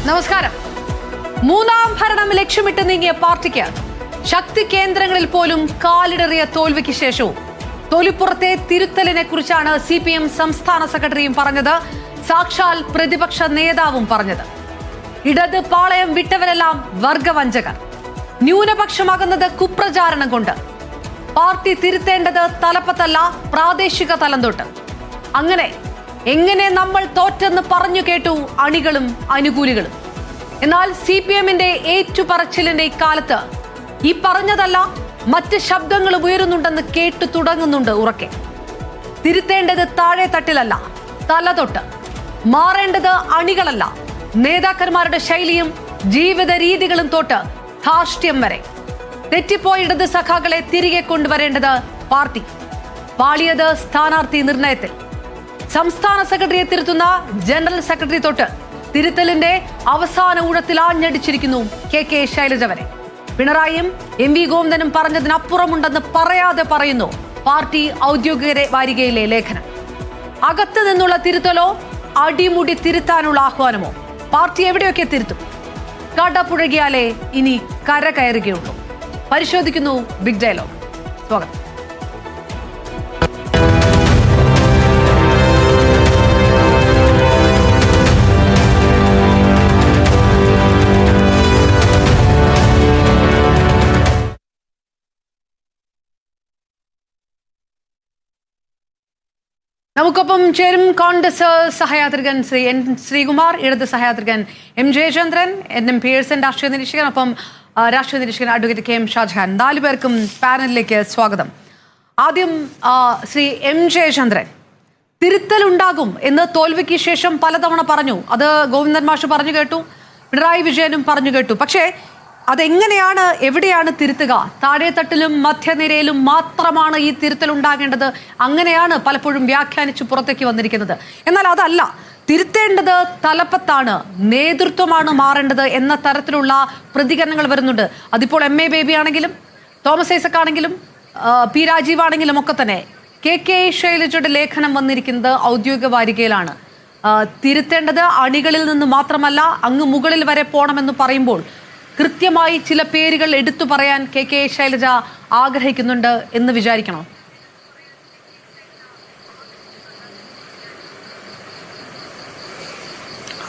നമസ്കാരം. മൂന്നാം ഭരണം ലക്ഷ്യമിട്ട് നീങ്ങിയ പാർട്ടിക്ക് ശക്തി കേന്ദ്രങ്ങളിൽ പോലും കാലിടറിയ തോൽവിക്ക് ശേഷവും തൊലിപ്പുറത്തെ തിരുത്തലിനെ കുറിച്ചാണ് CPM സംസ്ഥാന സെക്രട്ടറിയും പറഞ്ഞത്. സാക്ഷാൽ പ്രതിപക്ഷ നേതാവും പറഞ്ഞത്. ഇടത് പാളയം വിട്ടവരെല്ലാം വർഗവഞ്ചകർ. ന്യൂനപക്ഷമാകുന്നത് കുപ്രചാരണം കൊണ്ട്. പാർട്ടി തിരുത്തേണ്ടത് തലപ്പത്തല്ല, പ്രാദേശിക തലം തൊട്ട്. എങ്ങനെ നമ്മൾ തോറ്റെന്ന് പറഞ്ഞു കേട്ടു അണികളും അനുകൂലികളും. എന്നാൽ CPMന്റെ ഏറ്റുപറച്ചിലിന്റെ ഇക്കാലത്ത് ഈ പറഞ്ഞതല്ല, മറ്റ് ശബ്ദങ്ങളും ഉയരുന്നുണ്ടെന്ന് കേട്ടു തുടങ്ങുന്നുണ്ട് ഉറക്കെ. തിരുത്തേണ്ടത് താഴെ തട്ടിലല്ല, തലതൊട്ട്. മാറേണ്ടത് അണികളല്ല, നേതാക്കന്മാരുടെ ശൈലിയും ജീവിത രീതികളും തൊട്ട് ധാർഷ്ട്യം വരെ. തെറ്റിപ്പോയ ഇടത് സഖാക്കളെ തിരികെ കൊണ്ടുവരേണ്ടത് പാർട്ടി. പാളിയത് സ്ഥാനാർത്ഥി നിർണയത്തിൽ. സംസ്ഥാന സെക്രട്ടറിയെ തിരുത്തുന്ന ജനറൽ സെക്രട്ടറി തൊട്ട് തിരുത്തലിന്റെ അവസാന ഊഴത്തിൽ ആഞ്ഞടിച്ചിരിക്കുന്നു KK ശൈലജ വരെ. പിണറായിയും MV ഗോവിന്ദനും പറഞ്ഞതിനപ്പുറമുണ്ടെന്ന് പറയാതെ പറയുന്നു പാർട്ടി ഔദ്യോഗിക വാരികയിലെ ലേഖനം. അകത്ത് നിന്നുള്ള തിരുത്തലോ അടിമുടി തിരുത്താനുള്ള ആഹ്വാനമോ? പാർട്ടി എവിടെയൊക്കെ തിരുത്തും? കടപുഴകിയാലേ ഇനി കര കയറുകയുള്ളൂ. പരിശോധിക്കുന്നു ബിഗ് ഡയലോഗ്. സ്വാഗതം. നമുക്കൊപ്പം ചേരും കോൺഗ്രസ് സഹയാത്രികൻ ശ്രീ N ശ്രീകുമാർ, ഇടത് സഹയാത്രികൻ M ജയചന്ദ്രൻ, NM പിയേഴ്സൺ രാഷ്ട്രീയ നിരീക്ഷകൻ, ഒപ്പം രാഷ്ട്രീയ നിരീക്ഷകൻ അഡ്വക്കേറ്റ് KM ഷാജഹാൻ. 4 പേർക്കും പാനലിലേക്ക് സ്വാഗതം. ആദ്യം ശ്രീ M ജയചന്ദ്രൻ, തിരുത്തലുണ്ടാകും എന്ന് തോൽവിക്ക് ശേഷം പലതവണ പറഞ്ഞു. അത് ഗോവിന്ദൻ മാഷ് പറഞ്ഞു കേട്ടു, പിണറായി വിജയനും പറഞ്ഞു കേട്ടു. പക്ഷേ അതെങ്ങനെയാണ്, എവിടെയാണ് തിരുത്തുക? താഴെത്തട്ടിലും മധ്യനിരയിലും മാത്രമാണ് ഈ തിരുത്തൽ ഉണ്ടാകേണ്ടത്. അങ്ങനെയാണ് പലപ്പോഴും വ്യാഖ്യാനിച്ച് പുറത്തേക്ക് വന്നിരിക്കുന്നത്. എന്നാൽ അതല്ല, തിരുത്തേണ്ടത് തലപ്പത്താണ്, നേതൃത്വമാണ് മാറേണ്ടത് എന്ന തരത്തിലുള്ള പ്രതികരണങ്ങൾ വരുന്നുണ്ട്. അതിപ്പോൾ MA ബേബി ആണെങ്കിലും തോമസ് ഐസക് ആണെങ്കിലും P രാജീവ് ആണെങ്കിലും ഒക്കെ തന്നെ. KK ശൈലജയുടെ ലേഖനം വന്നിരിക്കുന്നത് ഔദ്യോഗിക വാരികയിലാണ്. തിരുത്തേണ്ടത് അണികളിൽ നിന്ന് മാത്രമല്ല, അങ്ങ് മുകളിൽ വരെ പോകണമെന്ന് പറയുമ്പോൾ കൃത്യമായി ചില പേരുകൾ എടുത്തു പറയാൻ KK ശൈലജ ആഗ്രഹിക്കുന്നുണ്ട് എന്ന് വിചാരിക്കണം.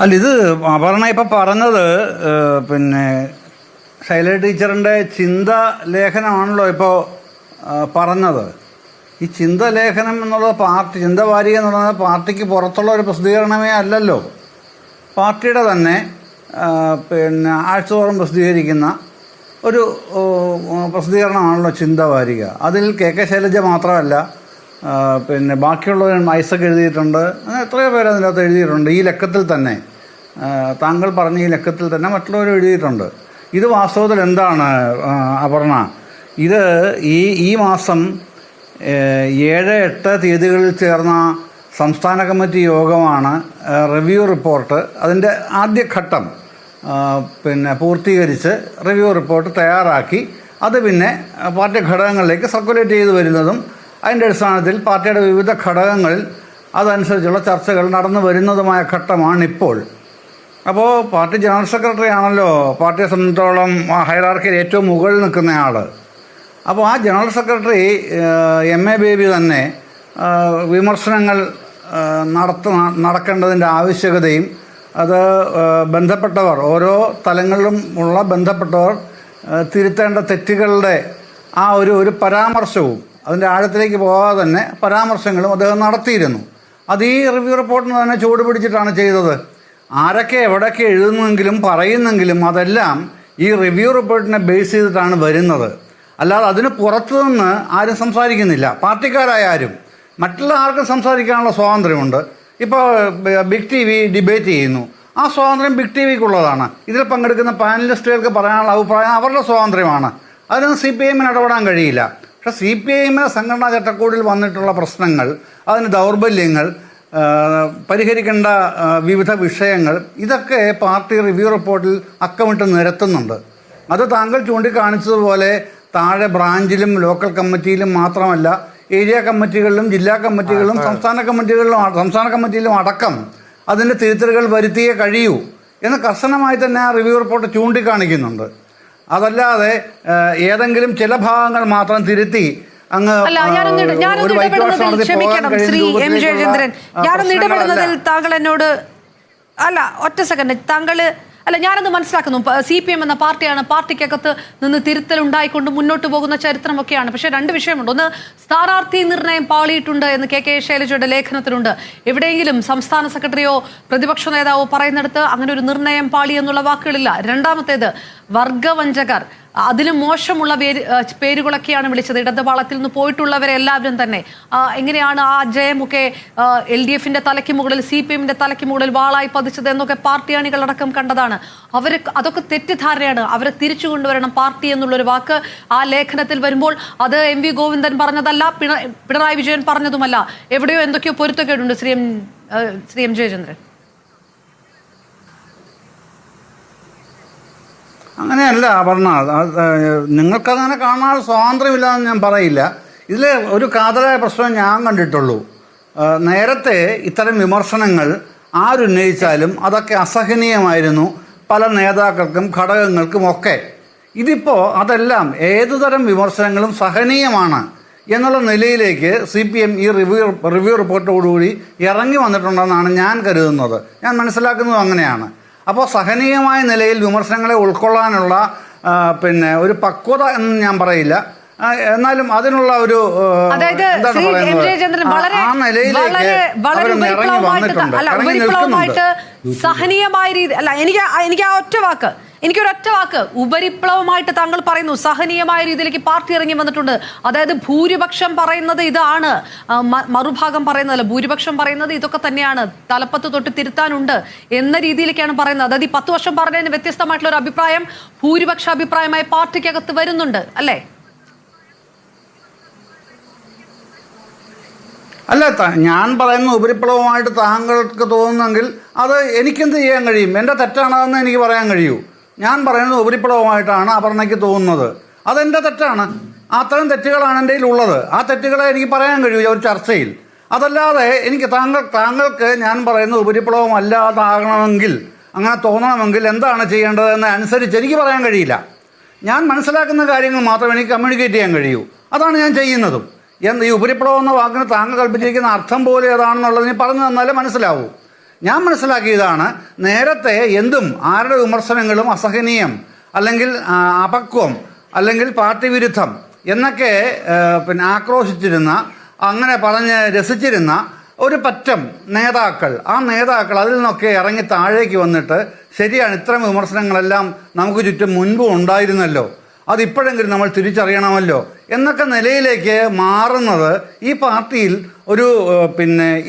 അല്ല, ഇത് അപർണ ഇപ്പം പറഞ്ഞത് പിന്നെ ശൈലജ ടീച്ചറിൻ്റെ ചിന്ത ലേഖനമാണല്ലോ ഇപ്പോൾ പറഞ്ഞത്. ഈ ചിന്തലേഖനം എന്നുള്ളത് പാർട്ടി, ചിന്തവാരിക എന്നുള്ളത് പാർട്ടിക്ക് പുറത്തുള്ള ഒരു പ്രസിദ്ധീകരണമേ അല്ലല്ലോ. പാർട്ടിയുടെ തന്നെ പിന്നെ ആഴ്ചതോറും പ്രസിദ്ധീകരിക്കുന്ന ഒരു പ്രസിദ്ധീകരണമാണല്ലോ ചിന്തവാരിക. അതിൽ KK ശൈലജ മാത്രമല്ല, പിന്നെ ബാക്കിയുള്ളവരും ഐസക് എഴുതിയിട്ടുണ്ട്, അങ്ങനെ എത്രയോ പേര് അതിനകത്ത് എഴുതിയിട്ടുണ്ട്. ഈ ലക്കത്തിൽ തന്നെ, താങ്കൾ പറഞ്ഞ ഈ ലക്കത്തിൽ തന്നെ മറ്റുള്ളവർ എഴുതിയിട്ടുണ്ട്. ഇത് വാസ്തവത്തിൽ എന്താണ് അപർണ? ഇത് ഈ മാസം 7, 8 തീയതികളിൽ ചേർന്ന സംസ്ഥാന കമ്മിറ്റി യോഗമാണ് റിവ്യൂ റിപ്പോർട്ട്, അതിൻ്റെ ആദ്യഘട്ടം പിന്നെ പൂർത്തീകരിച്ച് റിവ്യൂ റിപ്പോർട്ട് തയ്യാറാക്കി അത് പിന്നെ പാർട്ടി ഘടകങ്ങളിലേക്ക് സർക്കുലേറ്റ് ചെയ്തു വരുന്നതും അതിൻ്റെ അടിസ്ഥാനത്തിൽ പാർട്ടിയുടെ വിവിധ ഘടകങ്ങളിൽ അതനുസരിച്ചുള്ള ചർച്ചകൾ നടന്നു വരുന്നതുമായ ഘട്ടമാണിപ്പോൾ. അപ്പോൾ പാർട്ടി ജനറൽ സെക്രട്ടറി ആണല്ലോ പാർട്ടിയെ സംബന്ധിച്ചിടത്തോളം ഹൈറാർക്കിയിൽ ഏറ്റവും മുകളിൽ നിൽക്കുന്നയാൾ. അപ്പോൾ ആ ജനറൽ സെക്രട്ടറി MA ബേബി തന്നെ വിമർശനങ്ങൾ നടക്കേണ്ടതിൻ്റെ ആവശ്യകതയും അത് ബന്ധപ്പെട്ടവർ, ഓരോ തലങ്ങളിലും ഉള്ള ബന്ധപ്പെട്ടവർ തിരുത്തേണ്ട തെറ്റുകളുടെ ആ ഒരു പരാമർശവും അതിൻ്റെ ആഴത്തിലേക്ക് പോകാതെ തന്നെ പരാമർശങ്ങളും അദ്ദേഹം നടത്തിയിരുന്നു. അത് ഈ റിവ്യൂ റിപ്പോർട്ടിന് തന്നെ ചൂട് പിടിച്ചിട്ടാണ് ചെയ്തത്. ആരൊക്കെ എവിടെയൊക്കെ എഴുതുന്നെങ്കിലും പറയുന്നെങ്കിലും അതെല്ലാം ഈ റിവ്യൂ റിപ്പോർട്ടിനെ ബേസ് ചെയ്തിട്ടാണ് വരുന്നത്. അല്ലാതെ അതിന് പുറത്തുനിന്ന് ആരും സംസാരിക്കുന്നില്ല. പാർട്ടിക്കാരായാലും മറ്റുള്ള ആർക്കും സംസാരിക്കാനുള്ള സ്വാതന്ത്ര്യമുണ്ട്. ഇപ്പോൾ ബിഗ് TV ഡിബേറ്റ് ചെയ്യുന്നു, ആ സ്വാതന്ത്ര്യം ബിഗ് TVക്കുള്ളതാണ്. ഇതിൽ പങ്കെടുക്കുന്ന പാനലിസ്റ്റുകൾക്ക് പറയാനുള്ള അഭിപ്രായം അവരുടെ സ്വാതന്ത്ര്യമാണ്. അതിനൊന്നും CPMന് ഇടപെടാൻ കഴിയില്ല. പക്ഷേ CPMന്റെ സംഘടനാ ചട്ടക്കൂടിൽ വന്നിട്ടുള്ള പ്രശ്നങ്ങൾ, അതിന് ദൗർബല്യങ്ങൾ, പരിഹരിക്കേണ്ട വിവിധ വിഷയങ്ങൾ, ഇതൊക്കെ പാർട്ടി റിവ്യൂ റിപ്പോർട്ടിൽ അക്കമിട്ട് നിരത്തുന്നുണ്ട്. അത് താങ്കൾ ചൂണ്ടിക്കാണിച്ചതുപോലെ താഴെ ബ്രാഞ്ചിലും ലോക്കൽ കമ്മിറ്റിയിലും മാത്രമല്ല, ഏരിയ കമ്മിറ്റികളിലും ജില്ലാ കമ്മിറ്റികളിലും സംസ്ഥാന കമ്മിറ്റിയിലും അടക്കം അതിൻ്റെ തിരുത്തലുകൾ വരുത്തിയേ കഴിയൂ. എന്ന് കർശനമായി തന്നെ ആ റിവ്യൂ റിപ്പോർട്ട് ചൂണ്ടിക്കാണിക്കുന്നുണ്ട്. അതല്ലാതെ ഏതെങ്കിലും ചില ഭാഗങ്ങൾ മാത്രം തിരുത്തി അങ്ങ് ശ്രീ എം ജയചന്ദ്രൻ, ഞാനൊന്ന് ഇടപെടുന്നതിൽ താങ്കൾ എന്നോട് ഒറ്റ സെക്കൻഡ് ഞാനത് മനസ്സിലാക്കുന്നു. CPM എന്ന പാർട്ടിയാണ്, പാർട്ടിക്കകത്ത് നിന്ന് തിരുത്തൽ ഉണ്ടായിക്കൊണ്ട് മുന്നോട്ട് പോകുന്ന ചരിത്രമൊക്കെയാണ്. പക്ഷേ രണ്ട് വിഷയമുണ്ട്. ഒന്ന്, സ്ഥാനാർത്ഥി നിർണയം പാളിയിട്ടുണ്ട് എന്ന് KK ശൈലജയുടെ ലേഖനത്തിലുണ്ട്. എവിടെയെങ്കിലും സംസ്ഥാന സെക്രട്ടറിയോ പ്രതിപക്ഷ നേതാവോ പറയുന്നിടത്ത് അങ്ങനെ ഒരു നിർണയം പാളി എന്നുള്ള വാക്കുകളില്ല. രണ്ടാമത്തേത്, വർഗവഞ്ചകർ, അതിലും മോശമുള്ള പേരുകളൊക്കെയാണ് വിളിച്ചത്. ഇടതുപാളത്തിൽ നിന്ന് പോയിട്ടുള്ളവരെ എല്ലാവരും തന്നെ എങ്ങനെയാണ് ആ ജയമൊക്കെ LDFന്റെ തലയ്ക്ക് മുകളിൽ CPMന്റെ തലയ്ക്ക് മുകളിൽ വാളായി പതിച്ചത് എന്നൊക്കെ പാർട്ടി അണികളടക്കം കണ്ടതാണ്. അതൊക്കെ തെറ്റിദ്ധാരണയാണ്. അവരെ തിരിച്ചു കൊണ്ടുവരണം പാർട്ടി എന്നുള്ളൊരു വാക്ക് ആ ലേഖനത്തിൽ വരുമ്പോൾ അത് MV ഗോവിന്ദൻ പറഞ്ഞതല്ല, പിണറായി വിജയൻ പറഞ്ഞതുമല്ല. എവിടെയോ എന്തൊക്കെയോ പൊരുത്തക്കേടുണ്ട്. ശ്രീ എം ജയചന്ദ്രൻ. അങ്ങനെയല്ല അപർണ, നിങ്ങൾക്കങ്ങനെ കാണാൻ സ്വാതന്ത്ര്യമില്ലാന്ന് ഞാൻ പറയില്ല. ഇതിൽ ഒരു കാതലായ പ്രശ്നം ഞാൻ കണ്ടിട്ടുള്ളൂ. നേരത്തെ ഇത്തരം വിമർശനങ്ങൾ ആരുന്നയിച്ചാലും അതൊക്കെ അസഹനീയമായിരുന്നു പല നേതാക്കൾക്കും ഘടകങ്ങൾക്കും ഒക്കെ. ഇതിപ്പോൾ അതെല്ലാം ഏതുതരം വിമർശനങ്ങളും സഹനീയമാണ് എന്നുള്ള നിലയിലേക്ക് CPM ഈ റിവ്യൂ റിപ്പോർട്ടോടുകൂടി ഇറങ്ങി വന്നിട്ടുണ്ടെന്നാണ് ഞാൻ കരുതുന്നത്. ഞാൻ മനസ്സിലാക്കുന്നത് അങ്ങനെയാണ്. അപ്പോൾ സഹനീയമായ നിലയിൽ വിമർശനങ്ങളെ ഉൾക്കൊള്ളാനുള്ള ഒരു പക്വത എന്ന് ഞാൻ പറയില്ല, എന്നാലും അതിനുള്ള ഒരു സഹനീയമായ രീതി അല്ല. എനിക്ക് ആ എനിക്കൊരൊറ്റ വാക്ക് ഉപരിപ്ലവമായിട്ട് താങ്കൾ പറയുന്നു. സഹനീയമായ രീതിയിലേക്ക് പാർട്ടി ഇറങ്ങി വന്നിട്ടുണ്ട്. അതായത് ഭൂരിപക്ഷം പറയുന്നത് ഇതാണ്, മറുഭാഗം പറയുന്നതല്ല. ഭൂരിപക്ഷം പറയുന്നത് ഇതൊക്കെ തന്നെയാണ്, തലപ്പത്ത് തൊട്ട് തിരുത്താനുണ്ട് എന്ന രീതിയിലേക്കാണ് പറയുന്നത്. അതായത് ഈ 10 വർഷം പറഞ്ഞതിന് വ്യത്യസ്തമായിട്ടുള്ള ഒരു അഭിപ്രായം ഭൂരിപക്ഷ അഭിപ്രായമായി പാർട്ടിക്കകത്ത് വരുന്നുണ്ട് അല്ലേ? അല്ല, ഞാൻ പറയുന്ന ഉപരിപ്ലവമായിട്ട് താങ്കൾക്ക് തോന്നുന്നെങ്കിൽ അത് എനിക്കെന്ത് ചെയ്യാൻ കഴിയും? എൻ്റെ തെറ്റാണെന്ന് എനിക്ക് പറയാൻ കഴിയൂ. ഞാൻ പറയുന്നത് ഉപരിപ്ലവമായിട്ടാണ് അപർണയ്ക്ക് തോന്നുന്നത്. അതെൻ്റെ തെറ്റാണ്. അത്തരം തെറ്റുകളാണ് എൻ്റെ ഉള്ളത്. ആ തെറ്റുകളെ എനിക്ക് പറയാൻ കഴിയൂ ഒരു ചർച്ചയിൽ. അതല്ലാതെ താങ്കൾക്ക് ഞാൻ പറയുന്നത് ഉപരിപ്ലവം അല്ലാതാകണമെങ്കിൽ, അങ്ങനെ തോന്നണമെങ്കിൽ എന്താണ് ചെയ്യേണ്ടതെന്ന് അനുസരിച്ച് എനിക്ക് പറയാൻ കഴിയില്ല. ഞാൻ മനസ്സിലാക്കുന്ന കാര്യങ്ങൾ മാത്രമേ എനിക്ക് കമ്മ്യൂണിക്കേറ്റ് ചെയ്യാൻ കഴിയൂ. അതാണ് ഞാൻ ചെയ്യുന്നതും. ഈ ഉപരിപ്ലവം എന്ന വാക്കിന് താങ്കൾ കൽപ്പിച്ചിരിക്കുന്ന അർത്ഥം പോലെ ഏതാണെന്നുള്ളതിന് പറഞ്ഞു തന്നാലേ മനസ്സിലാവൂ. ഞാൻ മനസ്സിലാക്കിയതാണ്, നേരത്തെ എന്തും ആരുടെ വിമർശനങ്ങളും അസഹനീയം, അല്ലെങ്കിൽ അപക്വം, അല്ലെങ്കിൽ പാർട്ടി വിരുദ്ധം എന്നൊക്കെ ആക്രോശിച്ചിരുന്ന, അങ്ങനെ പറഞ്ഞ് രസിച്ചിരുന്ന ഒരു പറ്റം നേതാക്കൾ, ആ നേതാക്കൾ അതിൽ നിന്നൊക്കെ ഇറങ്ങി താഴേക്ക് വന്നിട്ട് ശരിയാണ്, ഇത്തരം വിമർശനങ്ങളെല്ലാം നമുക്ക് ചുറ്റും മുൻപും ഉണ്ടായിരുന്നല്ലോ, അതിപ്പോഴെങ്കിലും നമ്മൾ തിരിച്ചറിയണമല്ലോ എന്നൊക്കെ നിലയിലേക്ക് മാറുന്നത് ഈ പാർട്ടിയിൽ ഒരു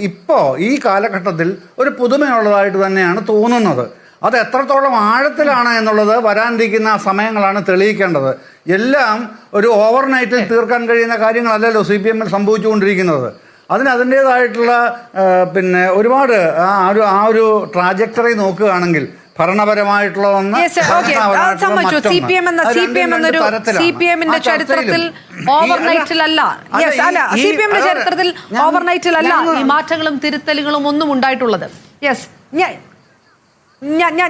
ഇപ്പോൾ ഈ കാലഘട്ടത്തിൽ ഒരു പുതുമയുള്ളതായിട്ട് തന്നെയാണ് തോന്നുന്നത്. അത് എത്രത്തോളം ആഴത്തിലാണ് എന്നുള്ളത് വരാനിരിക്കുന്ന സമയങ്ങളാണ് തെളിയിക്കേണ്ടത്. എല്ലാം ഒരു ഓവർനൈറ്റിൽ തീർക്കാൻ കഴിയുന്ന കാര്യങ്ങളല്ലല്ലോ CPM സംഭവിച്ചുകൊണ്ടിരിക്കുന്നത്. അതിൻ്റേതായിട്ടുള്ള ഒരുപാട് ആ ഒരു ട്രാജക്ടറി നോക്കുകയാണെങ്കിൽ ഭരണപരമായിട്ടുള്ള ഒന്ന്, CPMന്റെ ചരിത്രത്തിൽ ഓവർനൈറ്റിലല്ല ഈ മാറ്റങ്ങളും തിരുത്തലുകളും ഒന്നും ഉണ്ടായിട്ടുള്ളത്. യെസ്,